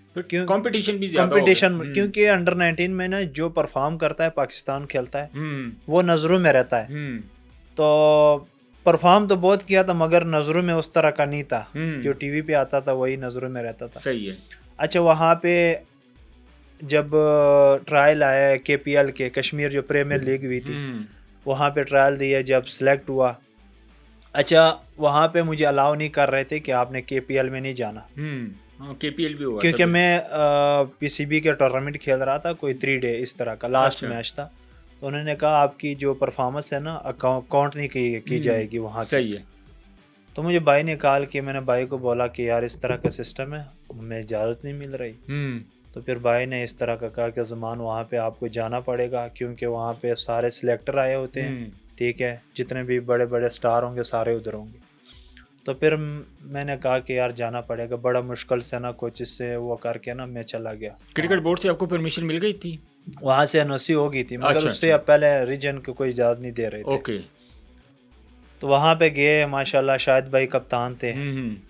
Speaker 1: کمپٹیشن بھی زیادہ ہو گئی.
Speaker 2: کیونکہ انڈر 19 میں نا جو پرفارم کرتا ہے پاکستان کھیلتا ہے وہ نظروں میں رہتا ہے. تو پرفارم تو بہت کیا تھا مگر نظروں میں اس طرح کا نہیں تھا، جو ٹی وی پہ آتا تھا وہی نظروں میں رہتا تھا.
Speaker 1: صحیح ہے.
Speaker 2: اچھا وہاں پہ جب ٹرائل آیا کے پی ایل کے کشمیر جو پریمیئر لیگ ہوئی تھی وہاں پہ ٹرائل دیا، جب سلیکٹ ہوا. اچھا وہاں پہ مجھے الاؤ نہیں کر رہے تھے کہ آپ نے کے پی ایل میں نہیں جانا،
Speaker 1: کے پی ایل بھی ہوا
Speaker 2: کیونکہ میں پی سی بی کے ٹورنامنٹ کھیل رہا تھا کوئی 3 ڈے اس طرح کا لاسٹ میچ تھا. تو انہوں نے کہا آپ کی جو پرفارمنس ہے نا کاؤنٹ نہیں کی جائے گی وہاں.
Speaker 1: صحیح ہے.
Speaker 2: تو مجھے بھائی نے کال کی، میں نے بھائی کو بولا کہ یار اس طرح کا سسٹم ہے، ہمیں اجازت نہیں مل رہی. تو پھر بھائی نے اس طرح کا کہا کہ زمان وہاں پہ آپ کو جانا پڑے گا کیونکہ وہاں پہ سارے سلیکٹر آئے ہوتے ہیں، ٹھیک ہے، جتنے بھی بڑے بڑے سٹار ہوں گے سارے ادھر ہوں گے. تو پھر میں نے کہا کہ یار جانا پڑے گا. بڑا مشکل سے نا کوچز سے وہ کر کے نا میں چلا گیا.
Speaker 1: کرکٹ بورڈ سے آپ کو پرمیشن مل گئی تھی؟
Speaker 2: وہاں سے این او سی ہو گئی تھی مگر اس سے پہلے ریجن کو کوئی اجازت نہیں دے رہے تھے.
Speaker 1: اوکے.
Speaker 2: تو وہاں پہ گئے، ماشاء اللہ شاہد بھائی کپتان تھے.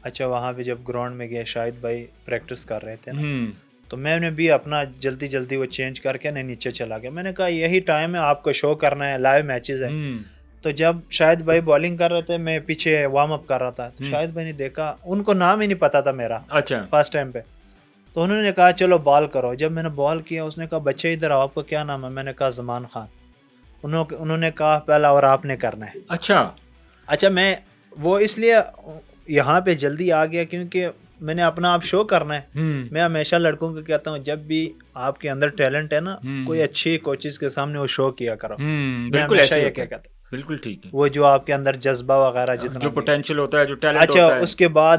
Speaker 2: اچھا وہاں پہ جب گراؤنڈ میں گئے شاہد بھائی پریکٹس کر رہے تھے نا، تو میں نے بھی اپنا جلدی وہ چینج کر کے نیچے چلا گیا. میں نے کہا یہی ٹائم ہے آپ کو شو کرنا ہے، لائیو میچز ہے. تو جب شاہد بھائی بالنگ کر رہے تھے میں پیچھے وارم اپ کر رہا تھا، تو شاہد بھائی نے دیکھا، ان کو نام ہی نہیں پتا تھا میرا فرسٹ ٹائم پہ. تو انہوں نے کہا چلو بال کرو. جب میں نے بال کیا اس نے کہا بچے ادھر آؤ، آپ کا کیا نام ہے؟ میں نے کہا زمان خان. انہوں نے کہا پہلا اور آپ نے کرنا ہے. اچھا میں وہ اس لیے یہاں پہ جلدی آ گیا کیونکہ میں نے اپنا آپ شو کرنا ہے. میں ہمیشہ لڑکوں کو کہتا ہوں جب بھی آپ کے اندر ٹیلنٹ ہے نا کوئی اچھی کوچز کے سامنے وہ شو کیا کرو. میں ہمیشہ یہ کہتا ہوں
Speaker 1: بالکل ٹھیک ہے،
Speaker 2: وہ جو آپ کے اندر جذبہ وغیرہ جتنا
Speaker 1: جو پوٹینشیل ہوتا ہے، جو ٹیلنٹ ہوتا ہے.
Speaker 2: اچھا اس کے بعد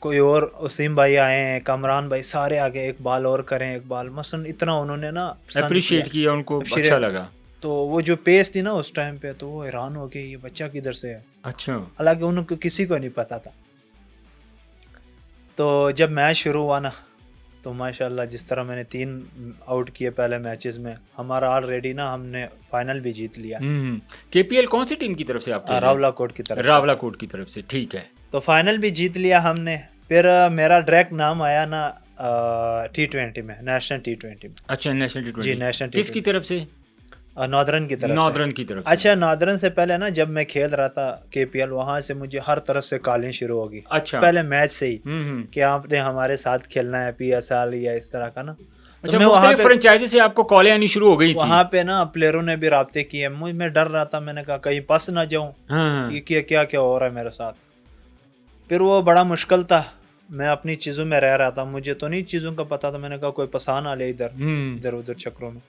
Speaker 2: کوئی اور اسیم بھائی آئے ہیں، کامران بھائی، سارے آگے ایک بال اور کریں، ایک بال مثلا اتنا انہوں نے نا
Speaker 1: اپریشیٹ کیا، ان کو اچھا لگا.
Speaker 2: تو وہ جو پیس تھی نا اس ٹائم پہ تو وہ حیران ہو گئے یہ بچہ کدھر سے ہے.
Speaker 1: اچھا
Speaker 2: حالانکہ ان کو کسی کو نہیں پتا تھا. تو جب میچ شروع ہوا نا تو ماشاء اللہ جس طرح میں نے 3 آؤٹ کیے پہلے میچز میں، ہمارا آلریڈی نا ہم نے فائنل بھی جیت لیا.
Speaker 1: کے پی ایل کون سی ٹیم کی طرف سے آپ؟
Speaker 2: راولاکوٹ کی طرف.
Speaker 1: راولاکوٹ کی طرف سے، ٹھیک ہے.
Speaker 2: تو فائنل بھی جیت لیا ہم نے. پھر میرا ڈائریکٹ نام آیا نا T20 میں، نیشنل T20 میں.
Speaker 1: اچھا نیشنل T20.
Speaker 2: جی نیشنل.
Speaker 1: کس کی طرف سے؟
Speaker 2: ناردرن کی طرف.
Speaker 1: ناردرن کی طرف.
Speaker 2: اچھا ناردرن سے پہلے نا جب میں کھیل رہا تھا کے پی ایل وہاں سے مجھے ہر طرف سے کالیں شروع ہوگی.
Speaker 1: اچھا
Speaker 2: پہلے میچ سے ہی کہ آپ نے ہمارے ساتھ کھیلنا ہے پی ایس ایل یا اس طرح کا نا.
Speaker 1: اچھا مختلف فرنچائزی سے آپ کو کالیں آنی شروع ہو گئی تھی؟
Speaker 2: وہاں پہ نا پلیئروں نے بھی رابطے کیے. میں ڈر رہا تھا، میں نے کہا کہیں پس نہ جاؤں، یہ کیا ہو رہا ہے میرے ساتھ. پھر وہ بڑا مشکل تھا، میں اپنی چیزوں میں رہ رہا تھا، مجھے تو نہیں چیزوں کا پتا تھا. میں نے کہا کوئی پسان آ لے ادھر ادھر چکروں میں.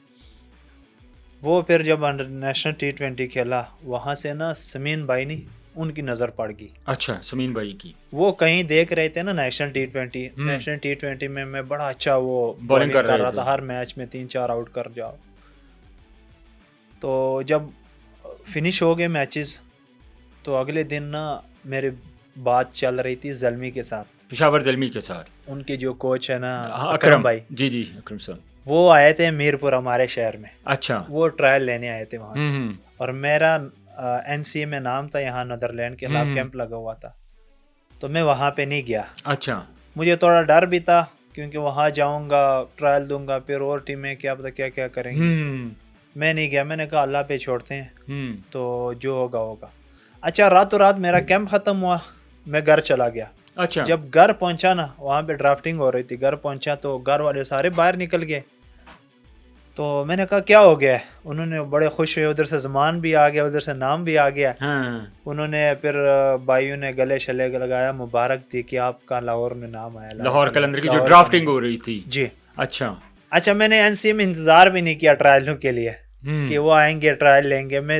Speaker 2: وہ پھر جب نیشنل T20 کھیلا وہاں سے نا سمین بھائی نہیں ان کی نظر پڑ گئی.
Speaker 1: اچھا سمین بھائی کی. وہ
Speaker 2: کہیں دیکھ رہے تھے نا نیشنل T20 میں میں بڑا اچھا وہ بالنگ کر رہا تھا، ہر میچ میں 3-4 آؤٹ کر جاؤ. تو جب فنش ہو گئے میچز تو اگلے دن نا میری بات چل رہی تھی زلمی کے ساتھ،
Speaker 1: پشاور زلمی کے ساتھ.
Speaker 2: ان کے جو کوچ ہے نا
Speaker 1: اکرم
Speaker 2: بھائی.
Speaker 1: جی اکرم صاحب.
Speaker 2: وہ آئے تھے میرپور ہمارے شہر میں.
Speaker 1: اچھا. وہ
Speaker 2: ٹرائل لینے آئے تھے وہاں. اور میرا این سی اے میں نام تھا یہاں نیدرلینڈ کے خلاف کیمپ لگا ہوا تھا، تو میں وہاں پہ نہیں گیا.
Speaker 1: اچھا.
Speaker 2: مجھے تھوڑا ڈر بھی تھا کیونکہ وہاں جاؤں گا ٹرائل دوں گا پھر اور ٹیمیں کیا پتا کیا کریں گی. میں نہیں گیا، میں نے کہا اللہ پہ چھوڑتے ہیں تو جو ہوگا ہوگا. اچھا راتوں رات میرا کیمپ ختم ہوا، میں گھر چلا گیا.
Speaker 1: اچھا.
Speaker 2: جب گھر پہنچا نا وہاں پہ ڈرافٹنگ ہو رہی تھی، گھر پہنچا تو گھر والے سارے باہر نکل گئے. تو میں نے کہا کیا ہو گیا ہے؟ انہوں نے بڑے خوش ہوئے، ادھر سے زمان بھی آ گیا، ادھر سے نام بھی آ گیا. انہوں نے پھر بھائیوں نے گلے شلے لگایا، مبارک تھی کہ آپ کا لاہور میں نام آیا،
Speaker 1: لاہور قلندر کی جو ڈرافٹنگ ہو رہی تھی.
Speaker 2: جی.
Speaker 1: اچھا
Speaker 2: میں نے این سی میں انتظار بھی نہیں کیا ٹرائلوں کے لیے کہ وہ آئیں گے ٹرائل لیں گے. میں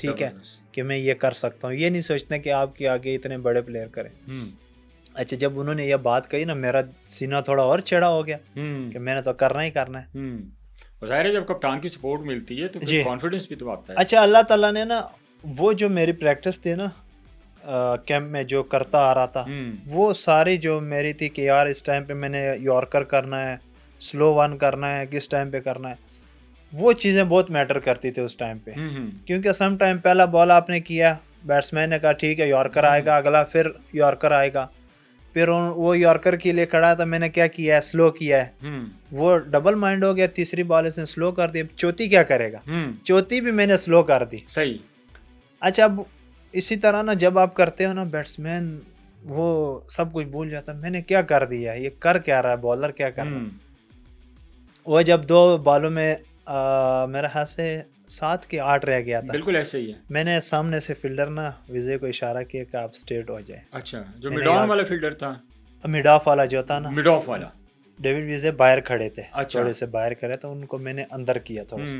Speaker 2: ٹھیک ہے کہ میں یہ کر سکتا ہوں. یہ نہیں سوچتے کہ آپ کے آگے اتنے بڑے پلیئر کریں. اچھا جب انہوں نے یہ بات کہی نا میرا سینہ تھوڑا اور چڑھا ہو گیا کہ میں نے تو کرنا ہی کرنا ہے.
Speaker 1: ظاہر ہے جب کپتان کی سپورٹ ملتی ہے تو پھر کانفیڈنس بھی تو آتا ہے.
Speaker 2: اچھا اللہ تعالیٰ نے نا وہ جو میری پریکٹس تھی نا کیمپ میں جو کرتا آ رہا تھا وہ ساری جو میری تھی کہ یار اس ٹائم پہ میں نے یارکر کرنا ہے, سلو ون کرنا ہے, کس ٹائم پہ کرنا ہے, وہ چیزیں بہت میٹر کرتی تھی اس ٹائم پہ. کیونکہ سم ٹائم پہلا بال آپ نے کیا, بیٹسمین نے کہا ٹھیک ہے یارکر آئے گا, اگلا پھر یارکر آئے گا, پھر وہ یارکر کے لیے کھڑا تھا, میں نے کیا کیا ہے سلو کیا ہے, وہ ڈبل مائنڈ ہو گیا, تیسری بال اس نے سلو کر دی, چوتھی کیا کرے گا, چوتھی بھی میں نے سلو کر دی.
Speaker 1: صحیح.
Speaker 2: اچھا اب اسی طرح نا جب آپ کرتے ہو نا بیٹسمین وہ سب کچھ بھول جاتا ہے, میں نے کیا کر دیا, یہ کر کیا رہا ہے, بالر کیا کر رہا ہے. وہ جب 2 بالوں میں میرا خیال سے 7 کے 8 رہ گیا تھا,
Speaker 1: بالکل ایسے ہی ہے,
Speaker 2: میں نے سامنے سے فیلڈر نا وجے کو اشارہ کیا کہ آپ اسٹیٹ ہو جائے.
Speaker 1: اچھا جو مڈ آن والا فیلڈر تھا,
Speaker 2: مڈ آف والا جو تھا نا,
Speaker 1: مڈ آف والا,
Speaker 2: ڈیوڈ ویزے باہر کھڑے تھے, تھوڑے سے باہر کھڑے تو ان کو میں نے اندر کیا تھوڑا سا,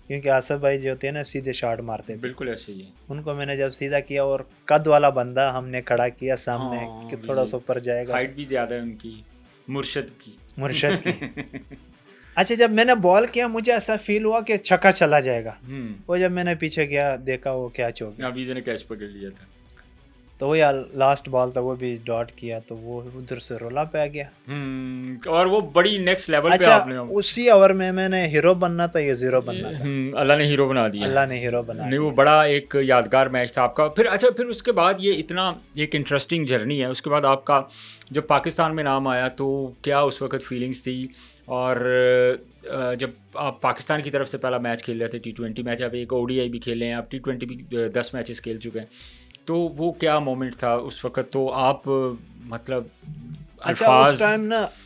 Speaker 2: کیونکہ آصف بھائی جو ہوتے ہیں نا سیدھے شاٹ مارتے تھے.
Speaker 1: بالکل ایسے ہی ہے. ان
Speaker 2: کو میں نے جب سیدھا کیا اور قد والا بندہ ہم نے کھڑا کیا سامنے کہ تھوڑا سا اوپر جائے گا,
Speaker 1: ہائٹ بھی زیادہ ہے ان کی, مرشد کی.
Speaker 2: اچھا جب میں نے بال کیا مجھے ایسا فیل ہوا کہ چھکا چلا جائے گا, وہ جب میں نے پیچھے گیا دیکھا وہ کیچ ہو گیا,
Speaker 1: ویزے نے کیچ پکڑ لیا تھا.
Speaker 2: تو وہ لاسٹ بال تھا, وہ بھی ڈاٹ کیا تو وہ ادھر سے رولا پہ آ گیا.
Speaker 1: اور وہ بڑی نیکسٹ لیول پہ آپ نے,
Speaker 2: اسی اوور میں نے ہیرو بننا تھا, یہ زیرو بننا تھا.
Speaker 1: اللہ نے ہیرو بنا دیا,
Speaker 2: اللہ نے ہیرو بنا دیا.
Speaker 1: وہ بڑا ایک یادگار میچ تھا آپ کا. پھر اچھا پھر اس کے بعد یہ اتنا ایک انٹرسٹنگ جرنی ہے, اس کے بعد آپ کا جب پاکستان میں نام آیا تو کیا اس وقت فیلنگس تھی, اور جب آپ پاکستان کی طرف سے پہلا میچ کھیل رہے تھے T20 میچ, آپ ایک ODI بھی کھیلے ہیں, آپ T20 بھی 10 میچز کھیل چکے ہیں, تو وہ کیا مومنٹ تھا اس وقت؟ تو آپ مطلب
Speaker 2: اچھا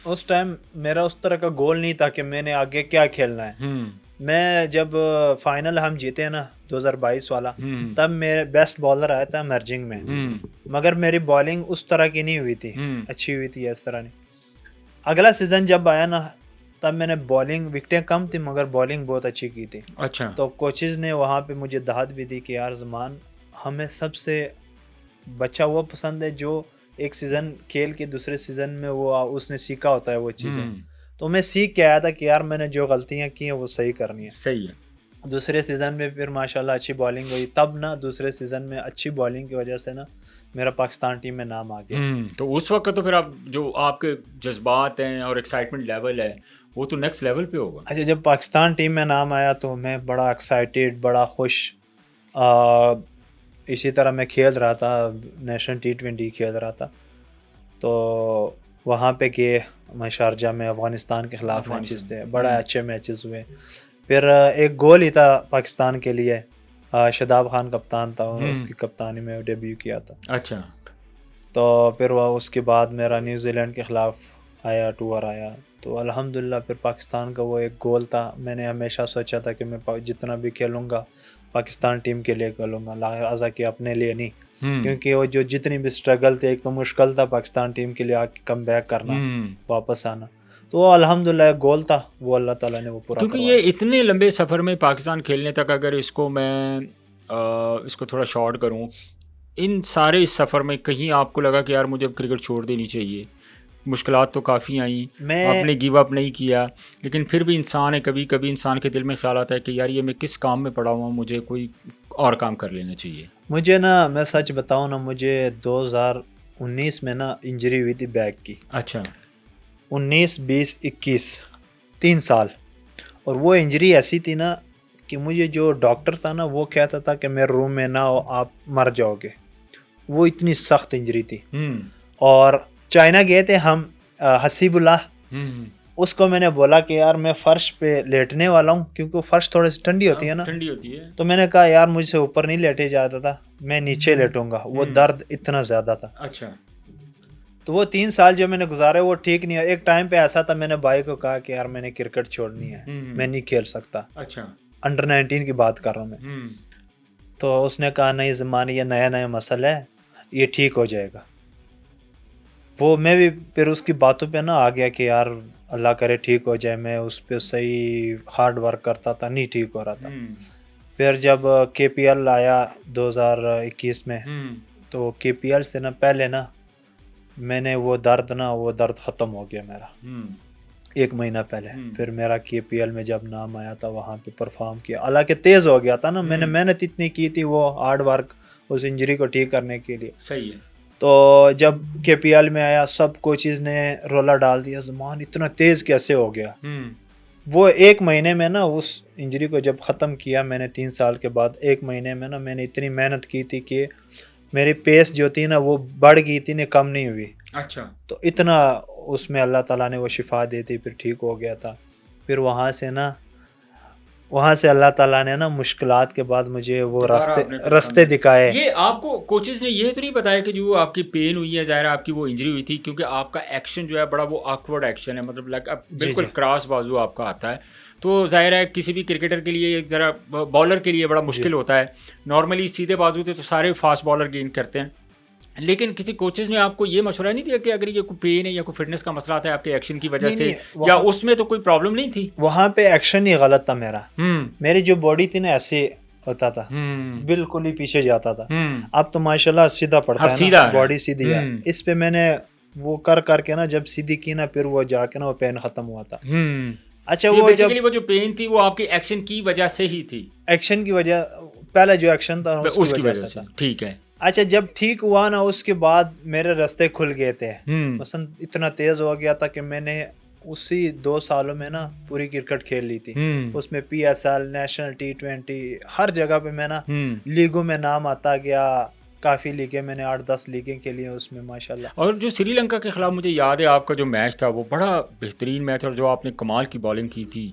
Speaker 2: اس ٹائم میرا اس طرح کا گول نہیں تھا کہ میں نے آگے کیا کھیلنا ہے. میں جب فائنل ہم جیتے نا 2022 والا, تب میرے بیسٹ بالر آیا تھا مرجنگ میں, مگر میری بالنگ اس طرح کی نہیں ہوئی تھی, اچھی ہوئی تھی اس طرح نہیں. اگلا سیزن جب آیا نا تب میں نے بالنگ, وکٹیں کم تھی مگر بالنگ بہت اچھی کی تھی.
Speaker 1: اچھا
Speaker 2: تو کوچز نے وہاں پہ مجھے دہت بھی دی کہ یار زمان ہمیں سب سے بچہ وہ پسند ہے جو ایک سیزن کھیل کے دوسرے سیزن میں وہ اس نے سیکھا ہوتا ہے وہ چیزیں. تو میں سیکھ کے آیا تھا کہ یار میں نے جو غلطیاں کی ہیں وہ صحیح کرنی ہے.
Speaker 1: صحیح ہے.
Speaker 2: دوسرے سیزن میں پھر ماشاءاللہ اچھی بالنگ ہوئی, تب نا دوسرے سیزن میں اچھی بالنگ کی وجہ سے نا میرا پاکستان ٹیم میں نام آ گیا.
Speaker 1: تو اس وقت تو پھر آپ جو آپ کے جذبات ہیں اور ایکسائٹمنٹ لیول ہے وہ تو نیکسٹ لیول پہ ہوگا.
Speaker 2: اچھا جب پاکستان ٹیم میں نام آیا تو میں بڑا ایکسائٹیڈ, بڑا خوش. اسی طرح میں کھیل رہا تھا, نیشنل T20 کھیل رہا تھا, تو وہاں پہ گئے میں شارجہ میں, افغانستان کے خلاف میچز تھے, بڑا اچھے میچز ہوئے. پھر ایک گول ہی تھا پاکستان کے لیے, شاداب خان کپتان تھا, اس کی کپتانی میں ڈیبیو کیا تھا.
Speaker 1: اچھا.
Speaker 2: تو پھر وہ اس کے بعد میرا نیوزی لینڈ کے خلاف آیا, ٹور آیا, تو الحمدللہ پھر پاکستان کا وہ ایک گول تھا. میں نے ہمیشہ سوچا تھا کہ میں جتنا بھی کھیلوں گا پاکستان ٹیم کے لیے کھیلوں گا, لہٰذا کہ اپنے لیے نہیں, کیونکہ وہ جو جتنی بھی اسٹرگل تھی, ایک تو مشکل تھا پاکستان ٹیم کے لیے آ کے کم بیک کرنا, واپس آنا, تو وہ الحمدللہ ایک گول تھا, وہ اللہ تعالیٰ نے وہ پورا.
Speaker 1: کیونکہ یہ اتنے لمبے سفر میں پاکستان کھیلنے تک, اگر اس کو میں اس کو تھوڑا شارٹ کروں, ان سارے اس سفر میں کہیں آپ کو لگا کہ یار مجھے اب کرکٹ چھوڑ دینی چاہیے؟ مشکلات تو کافی آئیں, آپ نے گیو اپ نہیں کیا, لیکن پھر بھی انسان ہے, کبھی کبھی انسان کے دل میں خیال آتا ہے کہ یار یہ میں کس کام میں پڑا ہوا ہوں, مجھے کوئی اور کام کر لینا چاہیے.
Speaker 2: مجھے نا میں سچ بتاؤں نا, مجھے 2019 میں نا انجری ہوئی تھی بیک کی.
Speaker 1: اچھا.
Speaker 2: 19, 20, 21 3 سال, اور وہ انجری ایسی تھی نا کہ مجھے جو ڈاکٹر تھا نا وہ کہتا تھا کہ میرے روم میں نہ ہو, آپ مر جاؤ گے. وہ اتنی سخت انجری تھی. اور چائنا گئے تھے ہم, حسیب اللہ, اس کو میں نے بولا کہ یار میں فرش پہ لیٹنے والا ہوں, کیونکہ وہ فرش تھوڑی سی ٹھنڈی ہوتی ہے نا,
Speaker 1: ٹھنڈی ہوتی ہے,
Speaker 2: تو میں نے کہا یار مجھ سے اوپر نہیں لیٹے جاتا تھا, میں نیچے لیٹوں گا. وہ درد اتنا زیادہ تھا.
Speaker 1: اچھا.
Speaker 2: تو وہ 3 سال جو میں نے گزارے وہ ٹھیک نہیں ہوا. ایک ٹائم پہ ایسا تھا, میں نے بھائی کو کہا کہ یار میں نے کرکٹ چھوڑنی ہے, میں نہیں کھیل سکتا.
Speaker 1: اچھا.
Speaker 2: انڈر 19 کی بات کر رہا ہوں میں. تو اس نے کہا نہیں زمانے یہ نیا مسئلہ ہے, یہ ٹھیک ہو جائے گا. وہ میں بھی پھر اس کی باتوں پہ نا آ گیا کہ یار اللہ کرے ٹھیک ہو جائے. میں اس پہ صحیح ہارڈ ورک کرتا تھا, نہیں ٹھیک ہو رہا تھا. پھر جب کے پی ایل آیا 2021 میں تو کے پی ایل سے نا پہلے نا میں نے وہ درد ختم ہو گیا میرا 1 مہینہ پہلے. پھر میرا کے پی ایل میں جب نام آیا تھا وہاں پہ پرفارم کیا, حالانکہ تیز ہو گیا تھا نا, میں نے محنت اتنی کی تھی وہ ہارڈ ورک اس انجری کو ٹھیک کرنے کے لیے.
Speaker 1: صحیح ہے.
Speaker 2: تو جب کے پی ایل میں آیا سب کوچز نے رولا ڈال دیا, زمان اتنا تیز کیسے ہو گیا. وہ 1 مہینے میں نا اس انجری کو جب ختم کیا میں نے 3 سال کے بعد, 1 مہینے میں نا میں نے اتنی محنت کی تھی کہ میری پیس جو تھی نا وہ بڑھ گئی تھی نا, کم نہیں ہوئی.
Speaker 1: اچھا. تو
Speaker 2: اتنا اس میں اللہ تعالیٰ نے وہ شفا دی تھی, پھر ٹھیک ہو گیا تھا. پھر وہاں سے اللہ تعالیٰ نے نا مشکلات کے بعد مجھے وہ راستے دکھائے.
Speaker 1: یہ آپ کو کوچز نے یہ تو نہیں بتایا کہ جو آپ کی پین ہوئی ہے, ظاہر آپ کی وہ انجری ہوئی تھی کیونکہ آپ کا ایکشن جو ہے بڑا وہ آکورڈ ایکشن ہے, مطلب لائک بالکل کراس بازو آپ کا آتا ہے, تو ظاہر ہے کسی بھی کرکٹر کے لیے ایک ذرا بالر کے لیے بڑا مشکل ہوتا ہے. نارملی سیدھے بازو تھے تو سارے فاسٹ بالر گین کرتے ہیں, لیکن کسی کوچز نے آپ کو یہ مشورہ نہیں دیا کہ اگر یہ کوئی پین ہے یا کوئی فٹنس کا مسئلہ ہے آپ کے ایکشن کی وجہ سے, یا اس میں تو کوئی پرابلم نہیں تھی؟
Speaker 2: وہاں پہ ایکشن ہی غلط تھا میرا. میری جو باڈی تھی نا ایسے ہوتا تھا, بالکل ہی پیچھے جاتا تھا. اب تو ماشاءاللہ سیدھا پڑتا ہے نا, باڈی سیدھی ہے. اس پہ میں نے وہ کر کے نا جب سیدھی کی نا پھر وہ جا کے نا وہ پین ختم ہوا تھا. اچھا
Speaker 1: وہ جو پین تھی وہ آپ کے ایکشن کی وجہ سے ہی تھی؟
Speaker 2: ایکشن کی وجہ, پہلا جو ایکشن تھا
Speaker 1: اس کی وجہ سے. ٹھیک ہے.
Speaker 2: اچھا جب ٹھیک ہوا نا اس کے بعد میرے راستے کھل گئے تھے. مثلا اتنا تیز ہو گیا تھا کہ میں نے اسی 2 سالوں میں نا پوری کرکٹ کھیل لی تھی. اس میں P S L, national T20, ہر جگہ پہ میں نا لیگوں میں نام آتا گیا. کافی لیگیں میں نے 8-10 لیگیں کھیلی ہیں اس میں ماشاءاللہ.
Speaker 1: اور جو سری لنکا کے خلاف مجھے یاد ہے آپ کا جو میچ تھا وہ بڑا بہترین میچ, اور جو آپ نے کمال کی بالنگ کی تھی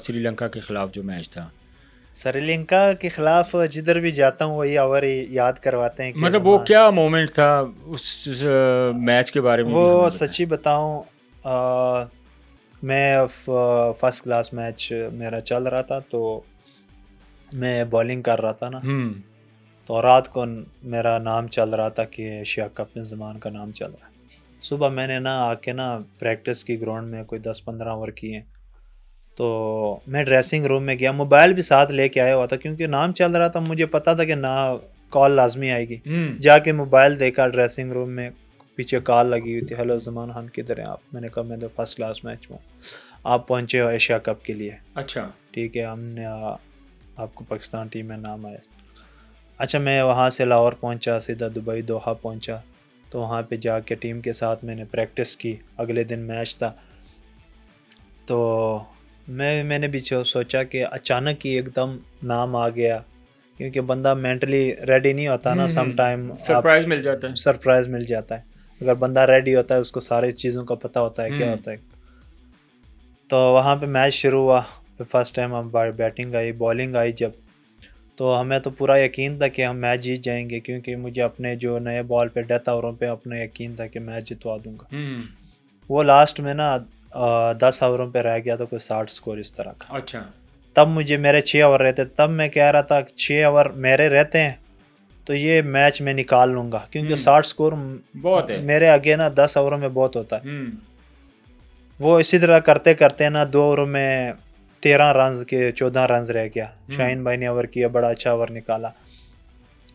Speaker 1: سری لنکا کے خلاف جو میچ تھا.
Speaker 2: سری لنکا کے خلاف جدھر بھی جاتا ہوں وہی اور یاد کرواتے ہیں.
Speaker 1: مطلب وہ کیا مومنٹ تھا اس میچ کے بارے میں؟
Speaker 2: وہ سچی بتاؤں, میں فرسٹ کلاس میچ میرا چل رہا تھا تو میں بالنگ کر رہا تھا نا, تو رات کو میرا نام چل رہا تھا کہ ایشیا کپ میں زمان کا نام چل رہا ہے. صبح میں نے نا آ کے نا پریکٹس کی گراؤنڈ میں کوئی 10-15 اوور کیے, تو میں ڈریسنگ روم میں گیا, موبائل بھی ساتھ لے کے آیا ہوا تھا کیونکہ نام چل رہا تھا, مجھے پتا تھا کہ نا کال لازمی آئے گی. جا کے موبائل دیکھا ڈریسنگ روم میں, پیچھے کال لگی ہوئی تھی, ہیلو زمان خان کدھر ہیں آپ؟ میں نے کہا میں تو فرسٹ کلاس میچ میں ہوں, آپ پہنچے ہو ایشیا کپ کے لیے.
Speaker 1: اچھا
Speaker 2: ٹھیک ہے, ہم نے آپ کو پاکستان ٹیم میں نام آیا. اچھا میں وہاں سے لاہور پہنچا, سیدھا دبئی دوحہ پہنچا, تو وہاں پہ جا کے ٹیم کے ساتھ میں نے پریکٹس کی. اگلے دن میچ تھا, تو میں نے بھی سوچا کہ اچانک ہی ایک دم نام آ گیا, کیونکہ بندہ مینٹلی ریڈی نہیں ہوتا نا, سم ٹائم
Speaker 1: سرپرائز مل جاتا ہے.
Speaker 2: اگر بندہ ریڈی ہوتا ہے اس کو ساری چیزوں کا پتہ ہوتا ہے کیا ہوتا ہے. تو وہاں پہ میچ شروع ہوا, فرسٹ ٹائم ہم بیٹنگ آئی, بالنگ آئی جب, تو ہمیں تو پورا یقین تھا کہ ہم میچ جیت جائیں گے, کیونکہ مجھے اپنے جو نئے بال پہ ڈیتھ اووروں پہ اپنا یقین تھا کہ میچ جتوا دوں گا. وہ لاسٹ میں نا 10 اووروں پہ رہ گیا تو کوئی 60 سکور اس طرح کا.
Speaker 1: اچھا.
Speaker 2: تب مجھے میرے 6 اوور رہتے, تب میں کہہ رہا تھا 6 اوور میرے رہتے ہیں تو یہ میچ میں نکال لوں گا, کیونکہ 60 سکور
Speaker 1: بہت ہے
Speaker 2: میرے آگے نا 10 اووروں میں بہت ہوتا ہے. وہ اسی طرح کرتے کرتے نا 2 اووروں میں 13 رنز کے 14 رنز رہ گیا. شاہین بھائی نے اوور کیا, بڑا اچھا اوور نکالا.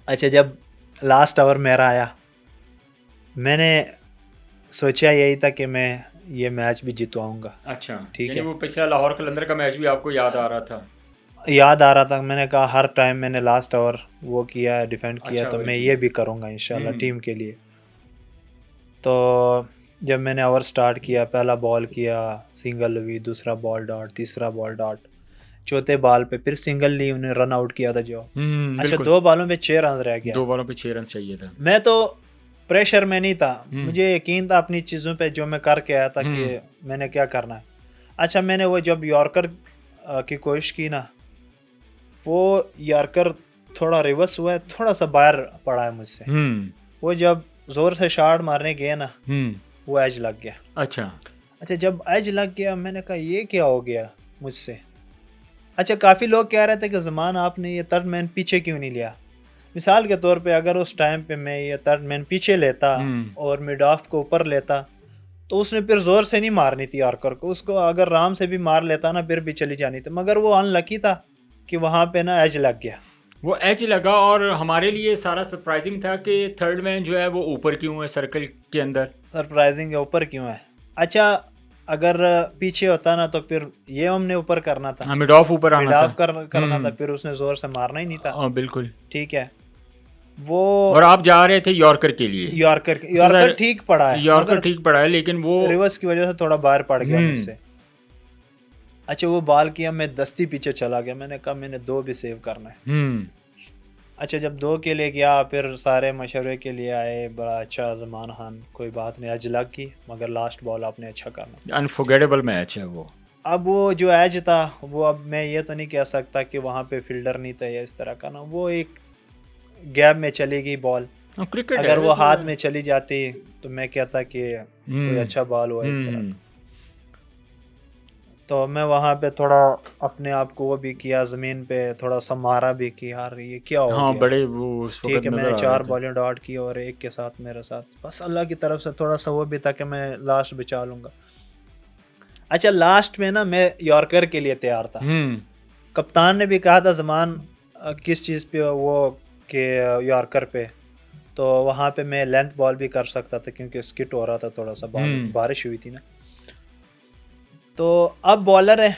Speaker 2: اچھا جب لاسٹ اوور میرا آیا, میں نے سوچا یہی تھا کہ میں یہ میچ بھی جتواؤں گا.
Speaker 1: اچھا,
Speaker 2: ٹھیک ہے.
Speaker 1: وہ پچھلا لاہور قلندر کا میچ بھی آپ کو یاد آ رہا تھا؟
Speaker 2: یاد آ رہا تھا. میں نے کہا ہر ٹائم میں نے لاسٹ اوور وہ کیا, ڈیفینڈ کیا, تو میں یہ بھی کروں گا انشاءاللہ ٹیم کے لیے. تو جب میں نے اوور سٹارٹ کیا, پہلا بال کیا سنگل ہوئی, دوسرا بال ڈاٹ, تیسرا بال ڈاٹ, چوتھے بال پہ پھر سنگل لی, انہیں رن آؤٹ کیا تھا جو. اچھا 2 بالوں پہ 6 رن رہ گیا.
Speaker 1: 2 بالوں پہ 6 رن چاہیے تھا.
Speaker 2: میں تو پریشر میں نہیں تھا, مجھے یقین تھا اپنی چیزوں پہ جو میں کر کے آیا تھا کہ میں نے کیا کرنا ہے. اچھا میں نے وہ جب یارکر کی کوشش کی نا, وہ یارکر تھوڑا ریورس ہوا ہے, تھوڑا سا باہر پڑا ہے مجھ سے. وہ جب زور سے شاٹ مارنے گئے نا, وہ ایج لگ گیا. اچھا جب ایج لگ گیا میں نے کہا یہ کیا ہو گیا مجھ سے. اچھا کافی لوگ کہہ رہے تھے کہ زمان آپ نے یہ 3rd مین پیچھے کیوں نہیں لیا. مثال کے طور پہ اگر اس ٹائم پہ میں یہ 3rd مین پیچھے لیتا اور مڈ آف کو اوپر لیتا تو اس نے پھر زور سے نہیں مارنی تھی یارکر کو. اس کو اگر رام سے بھی مار لیتا نا پھر بھی چلی جانی تھی, مگر وہ ان لکی تھا کہ وہاں پہ نا ایج لگ گیا.
Speaker 1: وہ ایج لگا اور ہمارے لیے سارا سرپرائزنگ تھا کہ تھرڈ مین جو ہے وہ اوپر کیوں ہے سرکل کے اندر.
Speaker 2: سرپرائزنگ اوپر کیوں ہے. اچھا اگر پیچھے ہوتا نا تو پھر یہ ہم نے اوپر کرنا تھا,
Speaker 1: مڈ آف اوپر آنا تھا,
Speaker 2: کرنا تھا, پھر اس نے زور سے مارنا ہی نہیں تھا.
Speaker 1: بالکل
Speaker 2: ٹھیک ہے. وہ
Speaker 1: اور آپ جا رہے تھے یارکر کے لیے.
Speaker 2: یارکر ٹھیک پڑا ہے,
Speaker 1: یارکر ٹھیک پڑا ہے لیکن وہ
Speaker 2: ریورس کی وجہ سے تھوڑا باہر پڑ گیا مجھ سے. اچھا وہ بال کیا, میں دستی پیچھے چلا گیا, میں نے کہا میں نے 2 بھی سیو کرنا ہے. اچھا جب 2 کے لیے گیا پھر سارے مشورے کے لیے آئے, بڑا اچھا زمان خان, کوئی بات نہیں, ایج لگ کی مگر لاسٹ بال آپ نے اچھا کرنا.
Speaker 1: انفورگیٹیبل میچ ہے وہ.
Speaker 2: اب وہ جو ایج تھا وہ, اب میں یہ تو نہیں کہہ سکتا کہ وہاں پہ فیلڈر نہیں تھا یا اس طرح کا نا, وہ ایک گیپ میں چلی گئی بال. اگر وہ ہاتھ میں چلی جاتی تو میں کہتا کہ کوئی اچھا بال ہوا اس طرح. تو میں وہاں پہ تھوڑا اپنے آپ کو وہ بھی کیا, زمین پہ تھوڑا سا مارا بھی کہ یار یہ کیا ہو گیا.
Speaker 1: ہاں بڑے وہ اس وقت
Speaker 2: ٹھیک ہے, میں نے 4 بالیں ڈاٹ کی اور ایک کے ساتھ میرے ساتھ, بس اللہ کی طرف سے تھوڑا سا وہ بھی تھا کہ میں لاسٹ بچا لوں گا. اچھا لاسٹ میں نا میں یارکر کے لیے تیار تھا. کپتان نے بھی کہا تھا زمان کس چیز پہ وہ کہ یارکر پہ, تو وہاں پہ میں لینتھ بال بھی کر سکتا تھا کیونکہ اسکٹ ہو رہا تھا تھوڑا سا, بارش ہوئی تھی نا. تو اب بالر ہے,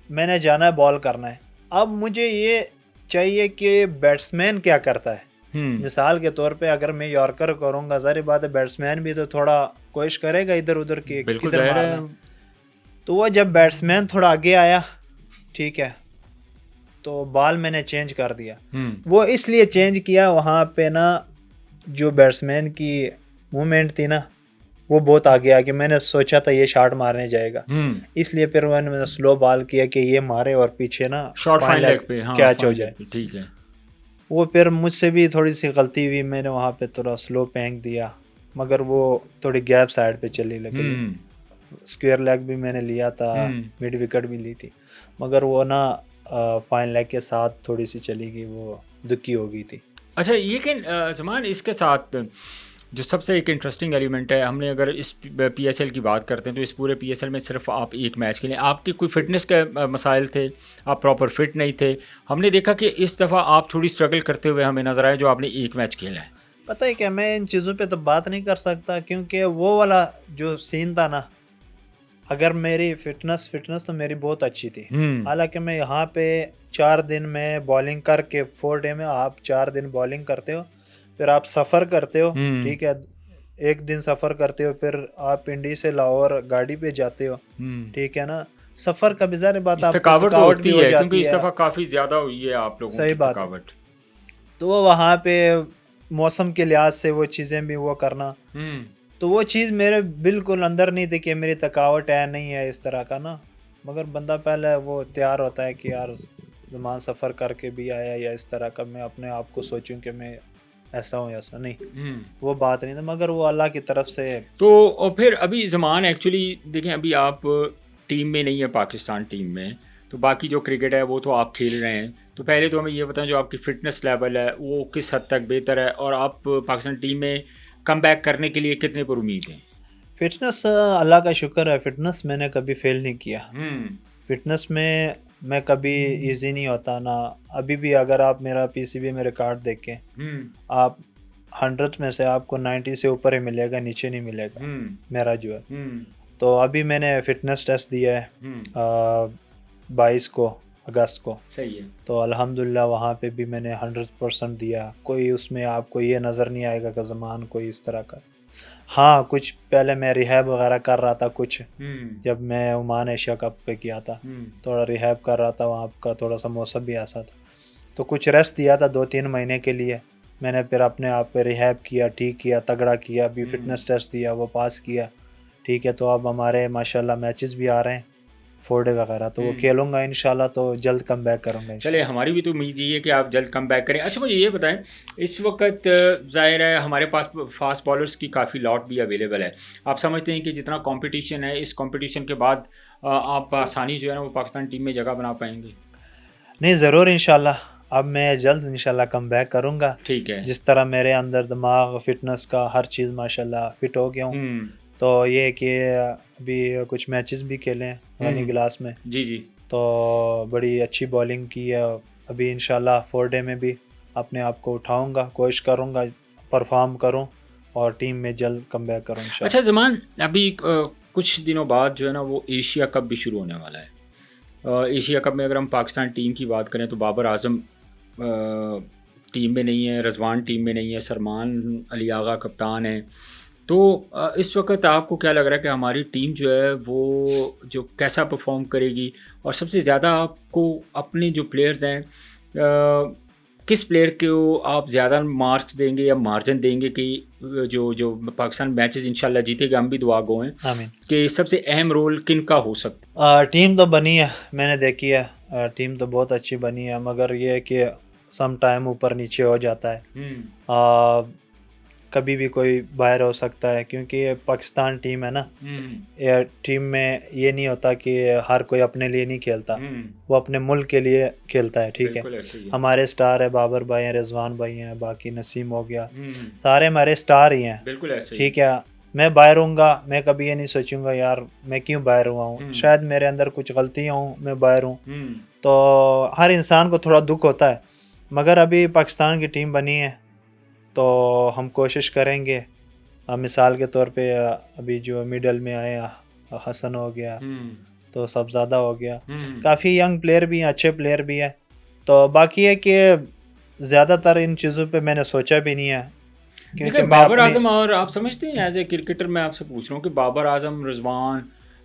Speaker 2: میں نے جانا ہے بال کرنا ہے. اب مجھے یہ چاہیے کہ بیٹسمین کیا کرتا ہے. مثال کے طور پہ اگر میں یارکر کروں گا, ظاہر بات ہے بیٹسمین بھی تو تھوڑا کوشش کرے گا ادھر ادھر کی کدھر مارنا. تو وہ جب بیٹسمین تھوڑا آگے آیا, ٹھیک ہے, تو بال میں نے چینج کر دیا. وہ اس لیے چینج کیا, وہاں پہ نا جو بیٹسمین کی موومنٹ تھی نا وہ بہت آگے آ گیا. میں نے سوچا تھا یہ شاٹ مارنے جائے گا, اس لیے پھر میں نے سلو بال کیا کہ یہ مارے اور پیچھے نا
Speaker 1: شارٹ فائن لیگ پہ
Speaker 2: کیچ ہو جائے.
Speaker 1: ٹھیک ہے.
Speaker 2: وہ پھر مجھ سے بھی تھوڑی سی غلطی ہوئی, میں نے وہاں پہ تھوڑا سلو پھینک دیا, مگر وہ تھوڑی گیپ سائڈ پہ چلی لگی. اسکوئر لیگ بھی میں نے لیا تھا, مڈ وکٹ بھی لی تھی, مگر وہ نا فائن لیگ کے ساتھ تھوڑی سی چلی گئی, وہ دکی ہو گئی تھی.
Speaker 1: اچھا یہ کہ زمان اس کے ساتھ جو سب سے ایک انٹرسٹنگ ایلیمنٹ ہے, ہم نے اگر اس پی ایس ایل کی بات کرتے ہیں تو اس پورے پی ایس ایل میں صرف آپ ایک میچ کھیلیں, آپ کے کوئی فٹنس کے مسائل تھے, آپ پراپر فٹ نہیں تھے. ہم نے دیکھا کہ اس دفعہ آپ تھوڑی اسٹرگل کرتے ہوئے ہمیں نظر آئے جو آپ نے ایک میچ کھیلا ہے.
Speaker 2: پتہ ہے کہ میں ان چیزوں پہ تو بات نہیں کر سکتا کیونکہ وہ والا جو سین تھا نا, اگر میری فٹنس تو میری بہت اچھی تھی. حالانکہ میں یہاں پہ 4 دن میں بالنگ کر کے 4 ڈے میں آپ 4 دن بالنگ کرتے ہو, پھر آپ سفر کرتے ہو, ٹھیک ہے, 1 دن سفر کرتے ہو, پھر آپ پنڈی سے لاہور گاڑی پہ جاتے ہو, ٹھیک ہے نا. سفر کا بھی ظاہر بات آپ
Speaker 1: تھکاوٹ ہوتی ہے کیونکہ اس دفعہ کافی زیادہ ہوئی ہے آپ لوگوں کی تھکاوٹ.
Speaker 2: تو وہ وہاں پہ موسم کے لحاظ سے وہ چیزیں بھی وہ کرنا, تو وہ چیز میرے بالکل اندر نہیں تھی کہ میری تھکاوٹ ہے نہیں ہے اس طرح کا نا. مگر بندہ پہلے وہ تیار ہوتا ہے کہ یار زمان سفر کر کے بھی آیا یا اس طرح کا, میں اپنے آپ کو سوچوں کہ میں ایسا ہوں ایسا نہیں, وہ بات نہیں تھا. مگر وہ اللہ کی طرف سے.
Speaker 1: تو پھر ابھی زمان ایکچولی دیکھیں, ابھی آپ ٹیم میں نہیں ہیں پاکستان ٹیم میں, تو باقی جو کرکٹ ہے وہ تو آپ کھیل رہے ہیں. تو پہلے تو ہمیں یہ بتائیں جو آپ کی فٹنس لیول ہے وہ کس حد تک بہتر ہے, اور آپ پاکستان ٹیم میں کم بیک کرنے کے لیے کتنے پر امید ہیں؟
Speaker 2: فٹنس اللہ کا شکر ہے, فٹنس میں نے کبھی فیل نہیں کیا. فٹنس میں کبھی ایزی نہیں ہوتا نا. ابھی بھی اگر آپ میرا پی سی بی میں ریکارڈ دیکھیں, آپ 100 میں سے آپ کو 90 سے اوپر ہی ملے گا, نیچے نہیں ملے گا میرا جو ہے. تو ابھی میں نے فٹنس ٹیسٹ دیا ہے 22 کو اگست کو.
Speaker 1: صحیح ہے. تو
Speaker 2: الحمدللہ وہاں پہ بھی میں نے 100% دیا. کوئی اس میں آپ کو یہ نظر نہیں آئے گا کہ زمان کوئی اس طرح کا. ہاں کچھ پہلے میں ریہیب وغیرہ کر رہا تھا, کچھ جب میں عمان ایشیا کپ پہ کیا تھا تھوڑا ریہیب کر رہا تھا, وہاں کا تھوڑا سا موسم بھی ایسا تھا, تو کچھ ریسٹ دیا تھا 2-3 مہینے کے لیے. میں نے پھر اپنے آپ پہ ریہیب کیا, ٹھیک کیا, تگڑا کیا, ابھی فٹنس ٹیسٹ دیا, وہ پاس کیا, ٹھیک ہے. تو اب ہمارے ماشاءاللہ میچز بھی آ رہے ہیں 4 ڈے وغیرہ, تو وہ کھیلوں گا انشاءاللہ, تو جلد کم بیک کروں گا.
Speaker 1: چلے ہماری بھی تو امید یہ ہے کہ آپ جلد کم بیک کریں. اچھا مجھے یہ بتائیں, اس وقت ظاہر ہے ہمارے پاس فاسٹ بالرس کی کافی لاٹ بھی اویلیبل ہے. آپ سمجھتے ہیں کہ جتنا کمپٹیشن ہے, اس کمپٹیشن کے بعد آپ آسانی جو ہے نا وہ پاکستان ٹیم میں جگہ بنا پائیں گے؟
Speaker 2: نہیں ضرور انشاءاللہ, اب میں جلد انشاءاللہ کم بیک کروں گا.
Speaker 1: ٹھیک ہے.
Speaker 2: جس طرح میرے اندر دماغ, فٹنس کا ہر چیز ماشاءاللہ فٹ ہو گیا ہوں. تو یہ کہ ابھی کچھ میچز بھی کھیلے ہیں غنی گلاس میں.
Speaker 1: جی.
Speaker 2: تو بڑی اچھی بالنگ کی ہے. ابھی انشاءاللہ 4 ڈے میں بھی اپنے آپ کو اٹھاؤں گا, کوشش کروں گا پرفارم کروں اور ٹیم میں جلد کم بیک کروں انشاءاللہ.
Speaker 1: اچھا زمان, ابھی کچھ دنوں بعد جو ہے نا وہ ایشیا کپ بھی شروع ہونے والا ہے. ایشیا کپ میں اگر ہم پاکستان ٹیم کی بات کریں تو بابر اعظم ٹیم میں نہیں ہے, رضوان ٹیم میں نہیں ہے, سلمان علی آغا کپتان ہیں. تو اس وقت آپ کو کیا لگ رہا ہے کہ ہماری ٹیم جو ہے وہ جو کیسا پرفارم کرے گی, اور سب سے زیادہ آپ کو اپنے جو پلیئرز ہیں کس پلیئر کو آپ زیادہ مارکس دیں گے یا مارجن دیں گے کہ جو پاکستان میچز انشاءاللہ جیتے گا, ہم بھی دعا گو ہیں
Speaker 2: آمین.
Speaker 1: کہ سب سے اہم رول کن کا ہو سکتا ہے؟
Speaker 2: ٹیم تو بنی ہے, میں نے دیکھی ہے, ٹیم تو بہت اچھی بنی ہے, مگر یہ ہے کہ سم ٹائم اوپر نیچے ہو جاتا ہے. کبھی بھی کوئی باہر ہو سکتا ہے کیونکہ یہ پاکستان ٹیم ہے نا. یہ ٹیم میں یہ نہیں ہوتا کہ ہر کوئی اپنے لیے نہیں کھیلتا, وہ اپنے ملک کے لیے کھیلتا ہے. ٹھیک ہے, ہمارے سٹار ہے, بابر بھائی ہیں, رضوان بھائی ہیں, باقی نسیم ہو گیا, سارے ہمارے سٹار ہی ہیں.
Speaker 1: بالکل ایسے.
Speaker 2: ٹھیک ہے, میں باہر ہوں گا, میں کبھی یہ نہیں سوچوں گا یار میں کیوں باہر ہوا ہوں, شاید میرے اندر کچھ غلطیاں ہوں, میں باہر ہوں. تو ہر انسان کو تھوڑا دکھ ہوتا ہے, مگر ابھی پاکستان کی ٹیم بنی ہے تو ہم کوشش کریں گے. مثال کے طور پہ ابھی جو میڈل میں آئے حسن ہو گیا, تو سب زیادہ ہو گیا, کافی ینگ پلیئر بھی ہیں, اچھے پلیئر بھی ہیں. تو باقی ہے کہ زیادہ تر ان چیزوں پہ میں نے سوچا بھی نہیں ہے.
Speaker 1: کیونکہ بابر اعظم, اور آپ سمجھتے ہیں ایز اے کرکٹر میں آپ سے پوچھ رہا ہوں کہ بابر اعظم رضوان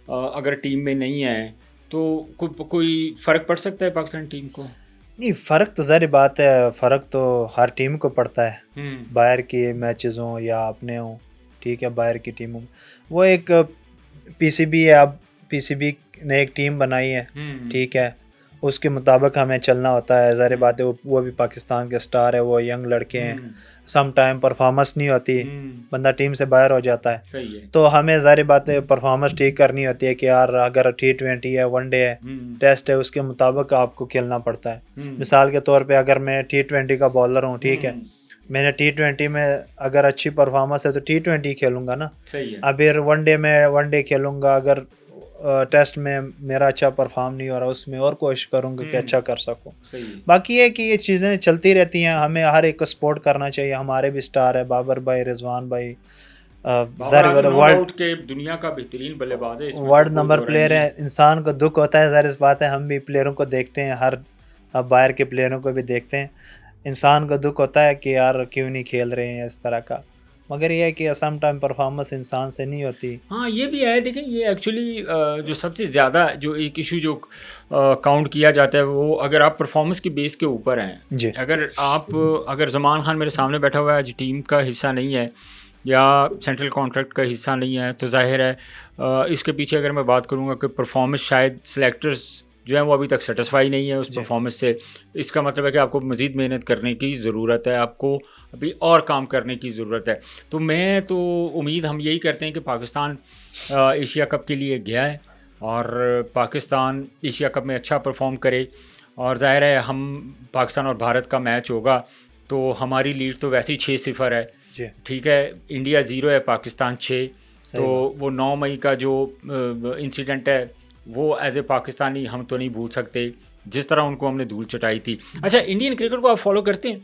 Speaker 1: اگر ٹیم میں نہیں ہے تو کوئی فرق پڑ سکتا ہے پاکستان ٹیم کو؟
Speaker 2: نہیں, فرق تو ظاہر بات ہے, فرق تو ہر ٹیم کو پڑتا ہے, باہر کی میچز ہوں یا اپنے ہوں. ٹھیک ہے, باہر کی ٹیموں وہ ایک پی سی بی ہے, اب پی سی بی نے ایک ٹیم بنائی ہے. ٹھیک ہے, اس کے مطابق ہمیں چلنا ہوتا ہے. ظاہر بات ہے وہ بھی پاکستان کے سٹار ہے, وہ ینگ لڑکے ہیں, سم ٹائم پرفارمنس نہیں ہوتی, بندہ ٹیم سے باہر ہو جاتا ہے.
Speaker 1: صحیح ہے.
Speaker 2: تو ہمیں ظاہر بات ہے پرفارمنس ٹھیک کرنی ہوتی ہے کہ یار اگر T20 ہے, ون ڈے ہے, ٹیسٹ ہے, اس کے مطابق آپ کو کھیلنا پڑتا ہے. مثال کے طور پہ اگر میں T20 کا بالر ہوں, ٹھیک ہے, میں نے T20 میں اگر اچھی پرفارمنس ہے تو T20 کھیلوں گا نا.
Speaker 1: صحیح ہے.
Speaker 2: اب پھر ون ڈے میں ون ڈے کھیلوں گا, اگر ٹیسٹ میں میرا اچھا پرفارم نہیں ہو رہا اس میں اور کوشش کروں گا کہ اچھا کر سکوں. باقی ہے کہ یہ چیزیں چلتی رہتی ہیں, ہمیں ہر ایک کو سپورٹ کرنا چاہیے. ہمارے بھی سٹار ہے, بابر بھائی, رضوان بھائی,
Speaker 1: دنیا کا بہترین بلے باز ہے,
Speaker 2: ورلڈ نمبر پلیئر ہے. انسان کو دکھ ہوتا ہے, ظاہر بات ہے, ہم بھی پلیئروں کو دیکھتے ہیں, ہر باہر کے پلیئروں کو بھی دیکھتے ہیں, انسان کو دکھ ہوتا ہے کہ یار کیوں نہیں کھیل رہے ہیں اس طرح کا. مگر یہ ہے کہ سم ٹائم پرفارمنس انسان سے نہیں ہوتی.
Speaker 1: ہاں یہ بھی ہے. دیکھیں یہ ایکچولی جو سب سے زیادہ جو ایک ایشو جو کاؤنٹ کیا جاتا ہے وہ اگر آپ پرفارمنس کی بیس کے اوپر ہیں.
Speaker 2: جی,
Speaker 1: اگر زمان خان میرے سامنے بیٹھا ہوا ہے, آج ٹیم کا حصہ نہیں ہے یا سینٹرل کانٹریکٹ کا حصہ نہیں ہے, تو ظاہر ہے اس کے پیچھے اگر میں بات کروں گا کہ پرفارمنس شاید سلیکٹرز جو ہیں وہ ابھی تک سیٹسفائی نہیں ہے اس پرفارمنس سے. اس کا مطلب ہے کہ آپ کو مزید محنت کرنے کی ضرورت ہے, آپ کو ابھی اور کام کرنے کی ضرورت ہے. تو میں تو امید ہم یہی کرتے ہیں کہ پاکستان ایشیا کپ کے لیے گیا ہے اور پاکستان ایشیا کپ میں اچھا پرفارم کرے, اور ظاہر ہے ہم پاکستان اور بھارت کا میچ ہوگا تو ہماری لیڈ تو ویسے ہی 6-0 ہے. ٹھیک ہے, انڈیا 0 ہے, پاکستان 6. تو وہ 9 مئی کا جو انسیڈنٹ ہے وہ ایز اے پاکستانی ہم تو نہیں بھول سکتے, جس طرح ان کو ہم نے دھول چٹائی تھی. اچھا, انڈین کرکٹ کو آپ فالو کرتے ہیں؟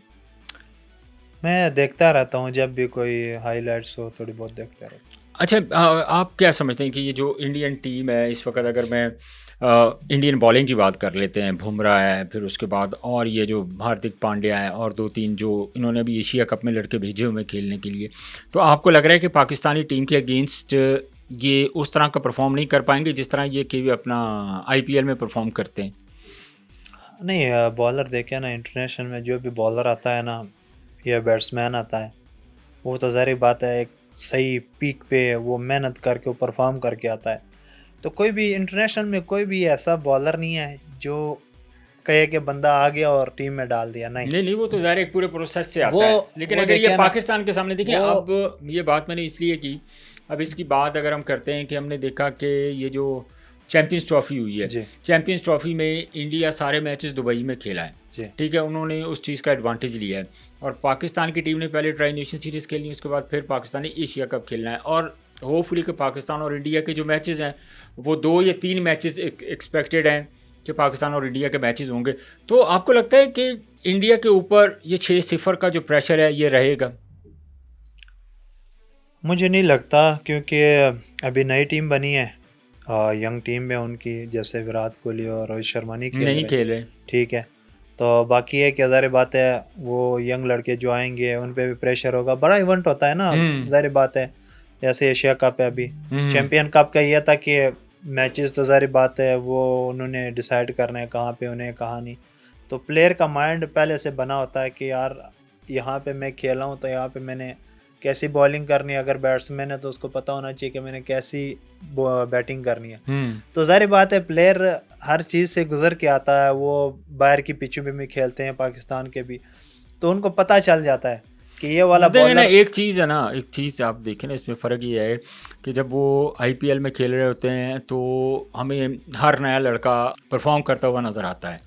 Speaker 2: میں دیکھتا رہتا ہوں, جب بھی کوئی ہائی لائٹس ہو تھوڑی بہت دیکھتا رہتا ہوں.
Speaker 1: اچھا, آپ کیا سمجھتے ہیں کہ یہ جو انڈین ٹیم ہے اس وقت, اگر میں انڈین بالنگ کی بات کر لیتے ہیں, بمراہ ہے, پھر اس کے بعد اور یہ جو ہاردک پانڈیا ہے اور 2-3 جو انہوں نے ابھی ایشیا کپ میں لڑکے بھیجے ہوئے کھیلنے کے لیے, تو آپ کو لگ رہا ہے کہ پاکستانی ٹیم کے اگینسٹ یہ اس طرح کا پرفارم نہیں کر پائیں گے جس طرح یہ کہ اپنا IPL میں پرفارم کرتے ہیں؟
Speaker 2: نہیں, بالر دیکھیں نا, انٹرنیشنل میں جو بھی بالر آتا ہے نا یا بیٹسمین آتا ہے, وہ تو ظاہر بات ہے ایک صحیح پیک پہ وہ محنت کر کے پرفارم کر کے آتا ہے. تو کوئی بھی انٹرنیشنل میں کوئی بھی ایسا بالر نہیں ہے جو کہے کہ بندہ آ گیا اور ٹیم میں ڈال دیا. نہیں,
Speaker 1: وہ تو ظاہر ایک پورے پروسیس سے آتا ہے. لیکن اگر یہ پاکستان کے سامنے دیکھیں, اب یہ بات میں نے اس لیے کی, اب اس کی بات اگر ہم کرتے ہیں کہ ہم نے دیکھا کہ یہ جو چیمپئنز ٹرافی ہوئی ہے, چیمپئنز ٹرافی میں انڈیا سارے میچز دبئی میں کھیلا ہے. ٹھیک ہے, انہوں نے اس چیز کا ایڈوانٹیج لیا ہے, اور پاکستان کی ٹیم نے پہلے ٹرائی نیشن سیریز کھیلنی ہے, اس کے بعد پھر پاکستان نے ایشیا کپ کھیلنا ہے. اور ہوپ فلی کہ پاکستان اور انڈیا کے جو میچز ہیں وہ 2 یا 3 میچز ایکسپیکٹڈ ہیں کہ پاکستان اور انڈیا کے میچز ہوں گے، تو آپ کو لگتا ہے کہ انڈیا کے اوپر یہ 6-0 کا جو پریشر ہے یہ رہے گا؟
Speaker 2: مجھے نہیں لگتا، کیونکہ ابھی نئی ٹیم بنی ہے، ینگ ٹیم میں ان کی، جیسے وراٹ کوہلی اور روہت شرما نہیں
Speaker 1: کھیل رہے.
Speaker 2: ٹھیک ہے، تو باقی ہے کہ ظاہر بات ہے وہ ینگ لڑکے جو آئیں گے ان پہ بھی پریشر ہوگا. بڑا ایونٹ ہوتا ہے نا، ظاہر بات ہے، جیسے ایشیا کپ ہے ابھی، چیمپئن کپ کا یہ تھا کہ میچز تو ظاہر بات ہے وہ انہوں نے ڈیسائیڈ کرنا ہے کہاں پہ انہیں کہاں نہیں. تو پلیئر کا مائنڈ پہلے سے بنا ہوتا ہے کہ یار یہاں پہ میں کھیلا ہوں تو یہاں پہ میں نے کیسی بالنگ کرنی ہے. اگر بیٹس مین ہے تو اس کو پتہ ہونا چاہیے کہ میں نے کیسی بیٹنگ کرنی ہے. تو ظاہر بات ہے پلیئر ہر چیز سے گزر کے آتا ہے، وہ باہر کی پچوں پہ بھی کھیلتے ہیں پاکستان کے بھی، تو ان کو پتہ چل جاتا ہے کہ یہ والا بالر.
Speaker 1: ایک چیز ہے نا، ایک چیز آپ دیکھیں نا، اس میں فرق یہ ہے کہ جب وہ آئی پی ایل میں کھیل رہے ہوتے ہیں تو ہمیں ہر نیا لڑکا پرفارم کرتا ہوا نظر آتا ہے.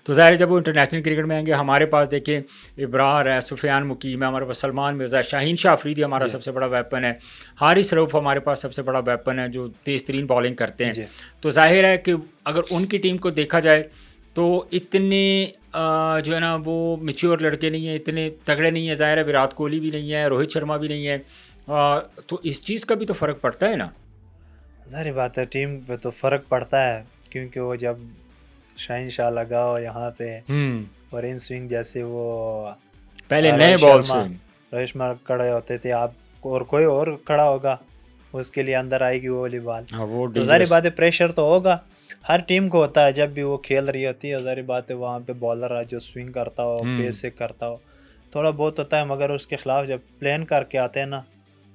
Speaker 1: تو ظاہر جب وہ انٹرنیشنل کرکٹ میں آئیں گے، ہمارے پاس دیکھیں ابرار ہے، سفیان مقیم ہے، ہمارے پاس سلمان مرزا، شاہین شاہ افریدی ہمارا سب سے بڑا ویپن ہے، حارث رؤف ہمارے پاس سب سے بڑا ویپن ہے جو تیز ترین بالنگ کرتے ہیں. تو ظاہر ہے کہ اگر ان کی ٹیم کو دیکھا جائے تو اتنے جو ہے نا وہ میچور لڑکے نہیں ہیں، اتنے تگڑے نہیں ہیں. ظاہر ہے وراٹ کوہلی بھی نہیں ہے، روہت شرما بھی نہیں ہے، تو اس چیز کا بھی تو فرق پڑتا ہے نا.
Speaker 2: ظاہر بات ہے ٹیم پہ تو فرق پڑتا ہے، کیونکہ وہ جب شاہین شاہ لگاؤ یہاں پہ اور ان سوئنگ جیسے وہ
Speaker 1: پہلے نئے بال سے
Speaker 2: روہت شرما کھڑے ہوتے تھے، آپ اور کوئی اور کھڑا ہوگا اس کے لیے اندر آئے گی وہ والی بال. تو ظاہر بات ہے پریشر تو ہوگا، ہر ٹیم کو ہوتا ہے جب بھی وہ کھیل رہی ہوتی ہے. ظاہر بات ہے وہاں پہ بالر ہے جو سوئنگ کرتا ہو، پیس سے کرتا ہو، تھوڑا بہت ہوتا ہے، مگر اس کے خلاف جب پلین کر کے آتے ہیں نا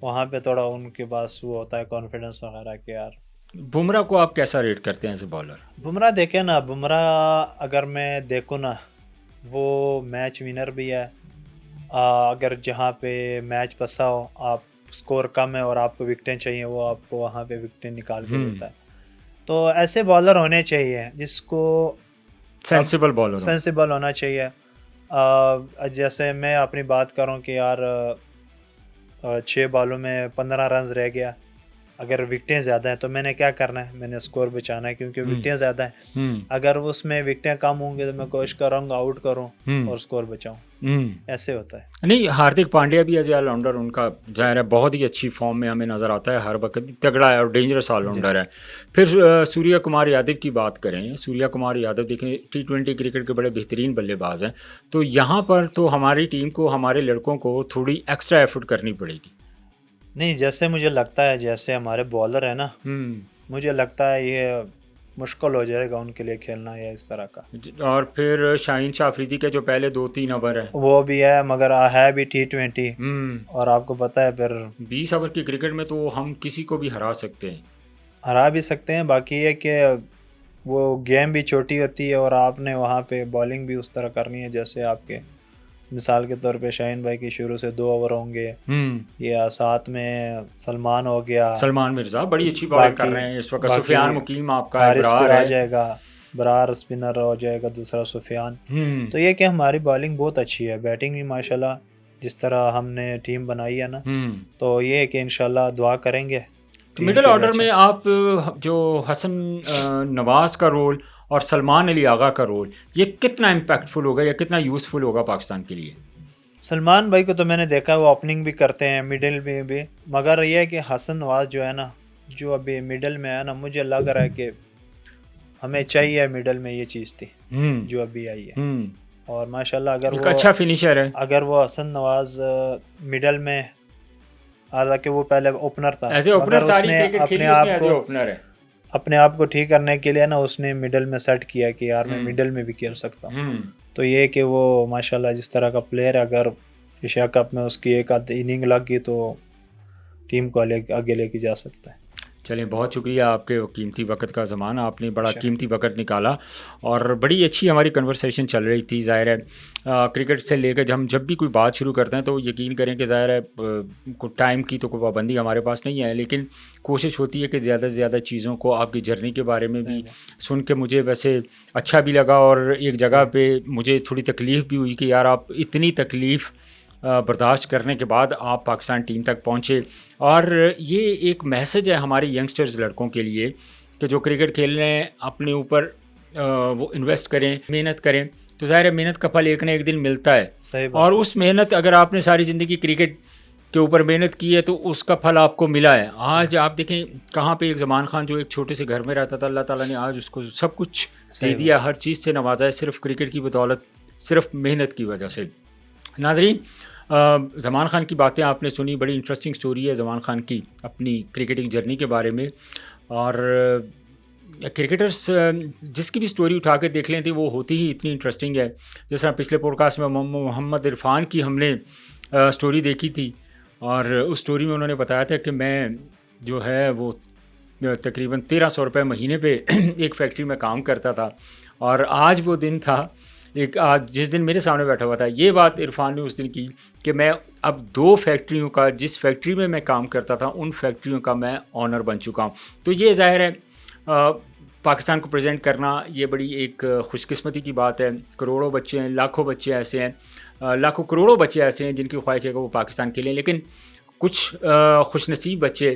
Speaker 2: وہاں پہ تھوڑا ان کے پاس وہ ہوتا ہے کانفیڈنس وغیرہ کہ یار.
Speaker 1: بمراہ کو آپ کیسا ریٹ کرتے ہیں ایز اے بالر؟
Speaker 2: بمراہ دیکھیں نا، بمراہ اگر میں دیکھوں نا وہ میچ ونر بھی ہے. اگر جہاں پہ میچ پسا ہو، آپ سکور کم ہے اور آپ کو وکٹیں چاہیے، وہ آپ کو وہاں پہ وکٹیں نکال کے دیتا ہے. تو ایسے بالر ہونے چاہیے جس کو سینسیبل ہونا چاہیے. جیسے میں اپنی بات کروں کہ یار 6 بالوں میں 15 رنز رہ گیا، اگر وکٹیں زیادہ ہیں تو میں نے کیا کرنا ہے، میں نے اسکور بچانا ہے کیونکہ وکٹیں زیادہ ہیں. اگر اس میں وکٹیں کم ہوں گی تو میں کوشش کروں گا آؤٹ کروں اور اسکور بچاؤں. ایسے ہوتا ہے.
Speaker 1: نہیں، ہاردک پانڈیا بھی ایز اے آل راؤنڈر ان کا ظاہر ہے بہت ہی اچھی فارم میں ہمیں نظر آتا ہے، ہر وقت تگڑا ہے اور ڈینجرس آل راؤنڈر ہے. پھر سوریا کمار یادو کی بات کریں، سوریا کمار یادو دیکھیں T20 کرکٹ کے بڑے بہترین بلے باز ہیں. تو یہاں پر تو ہماری ٹیم کو، ہمارے لڑکوں کو تھوڑی ایکسٹرا ایفرٹ کرنی پڑے گی.
Speaker 2: نہیں، جیسے مجھے لگتا ہے جیسے ہمارے بالر ہیں نا، مجھے لگتا ہے یہ مشکل ہو جائے گا ان کے لیے کھیلنا یا اس طرح کا.
Speaker 1: اور پھر شاہین شاہ افریدی کے جو پہلے 2-3 اوور ہیں
Speaker 2: وہ بھی ہے، مگر ہے بھی T20 اور آپ کو پتہ ہے پھر
Speaker 1: 20 اوور کی کرکٹ میں تو ہم کسی کو بھی ہرا سکتے ہیں،
Speaker 2: ہرا بھی سکتے ہیں. باقی یہ کہ وہ گیم بھی چھوٹی ہوتی ہے اور آپ نے وہاں پہ بالنگ بھی اس طرح کرنی ہے جیسے آپ کے مثال کے طور پہ شاہین بھائی کی شروع سے 2 اوور ہوں گے، یا ساتھ میں سلمان ہو گیا،
Speaker 1: سلمان مرزا بڑی اچھی بالنگ کر رہے ہیں اس وقت، سفیان مقیم آپ کا،
Speaker 2: حارث آ جائے گا، برار اسپنر ہو جائے گا دوسرا سفیان. تو یہ کہ ہماری بالنگ بہت اچھی ہے، بیٹنگ بھی ماشاءاللہ جس طرح ہم نے ٹیم بنائی ہے نا، تو یہ کہ انشاءاللہ دعا کریں گے.
Speaker 1: مڈل آرڈر میں آپ جو حسن نواز کا رول اور سلمان علی آغا کا رول، یہ کتنا امپیکٹفل ہوگا یا کتنا یوزفل ہوگا پاکستان کے لیے؟
Speaker 2: سلمان بھائی کو تو میں نے دیکھا وہ اوپننگ بھی کرتے ہیں، مڈل میں بھی، مگر یہ ہے کہ حسن نواز جو ہے نا، جو ابھی مڈل میں ہے نا، مجھے لگ رہا ہے کہ ہمیں چاہیے مڈل میں یہ چیز تھی جو ابھی آئی ہے. اور ماشاءاللہ اگر وہ
Speaker 1: اچھا فنیشر ہے،
Speaker 2: اگر وہ حسن نواز مڈل میں، حالانکہ وہ پہلے اوپنر تھا، مگر اس نے اپنے آپ کو ٹھیک کرنے کے لیے نا اس نے مڈل میں سیٹ کیا کہ یار میں مڈل میں بھی کھیل سکتا ہوں. تو یہ کہ وہ ماشاءاللہ جس طرح کا پلیئر ہے، اگر ایشیا کپ میں اس کی ایک آدھ اننگ لگ گئی تو ٹیم کو آگے لے کے جا سکتا ہے.
Speaker 1: چلیں، بہت شکریہ آپ کے قیمتی وقت کا زمانہ، آپ نے بڑا قیمتی وقت نکالا اور بڑی اچھی ہماری کنورسیشن چل رہی تھی. ظاہر ہے کرکٹ سے لے کے ہم جب بھی کوئی بات شروع کرتے ہیں تو یقین کریں کہ ظاہر ہے ٹائم کی تو کوئی پابندی ہمارے پاس نہیں ہے، لیکن کوشش ہوتی ہے کہ زیادہ سے زیادہ چیزوں کو آپ کی جرنی کے بارے میں بھی سن کے مجھے ویسے اچھا بھی لگا، اور ایک جگہ پہ مجھے تھوڑی تکلیف بھی ہوئی کہ یار آپ اتنی تکلیف برداشت کرنے کے بعد آپ پاکستان ٹیم تک پہنچے. اور یہ ایک میسج ہے ہمارے ینگسٹرز لڑکوں کے لیے کہ جو کرکٹ کھیل رہے ہیں، اپنے اوپر وہ انویسٹ کریں, محنت کریں, تو ظاہر ہے محنت کا پھل ایک نہ ایک دن ملتا ہے.
Speaker 2: صحیح بات.
Speaker 1: اور اس محنت, اگر آپ نے ساری زندگی کرکٹ کے اوپر محنت کی ہے تو اس کا پھل آپ کو ملا ہے. آج آپ دیکھیں کہاں پہ ایک زمان خان جو ایک چھوٹے سے گھر میں رہتا تھا, اللہ تعالیٰ نے آج اس کو سب کچھ دے دیا, ہر چیز سے نوازا ہے, صرف کرکٹ کی بدولت, صرف محنت کی وجہ سے. ناظرین, زمان خان کی باتیں آپ نے سنی, بڑی انٹرسٹنگ سٹوری ہے زمان خان کی اپنی کرکٹنگ جرنی کے بارے میں. اور کرکٹرس جس کی بھی سٹوری اٹھا کے دیکھ لیں تھی وہ ہوتی ہی اتنی انٹرسٹنگ ہے. جس طرح پچھلے پوڈ کاسٹ میں محمد عرفان کی ہم نے سٹوری دیکھی تھی, اور اس سٹوری میں انہوں نے بتایا تھا کہ میں جو ہے وہ تقریباً 1300 روپے مہینے پہ ایک فیکٹری میں کام کرتا تھا. اور آج وہ دن تھا, آج جس دن میرے سامنے بیٹھا ہوا تھا, یہ بات عرفان نے اس دن کی کہ میں اب 2 فیکٹریوں کا, جس فیکٹری میں میں کام کرتا تھا ان فیکٹریوں کا میں آنر بن چکا ہوں. تو یہ ظاہر ہے پاکستان کو پریزنٹ کرنا یہ بڑی ایک خوش قسمتی کی بات ہے. کروڑوں بچے ہیں, لاکھوں بچے ایسے ہیں, لاکھوں کروڑوں بچے ایسے ہیں جن کی خواہش ہے کہ وہ پاکستان کھیلیں, لیکن کچھ خوش نصیب بچے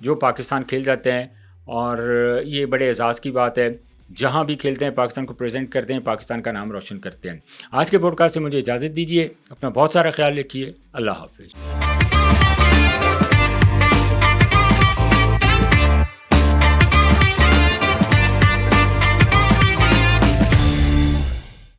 Speaker 1: جو پاکستان کھیل جاتے ہیں, اور یہ بڑے اعزاز کی بات ہے. جہاں بھی کھیلتے ہیں پاکستان کو پریزنٹ کرتے ہیں, پاکستان کا نام روشن کرتے ہیں. آج کے پوڈ کاسٹ سے مجھے اجازت دیجیے, اپنا بہت سارا خیال رکھیے, اللہ حافظ.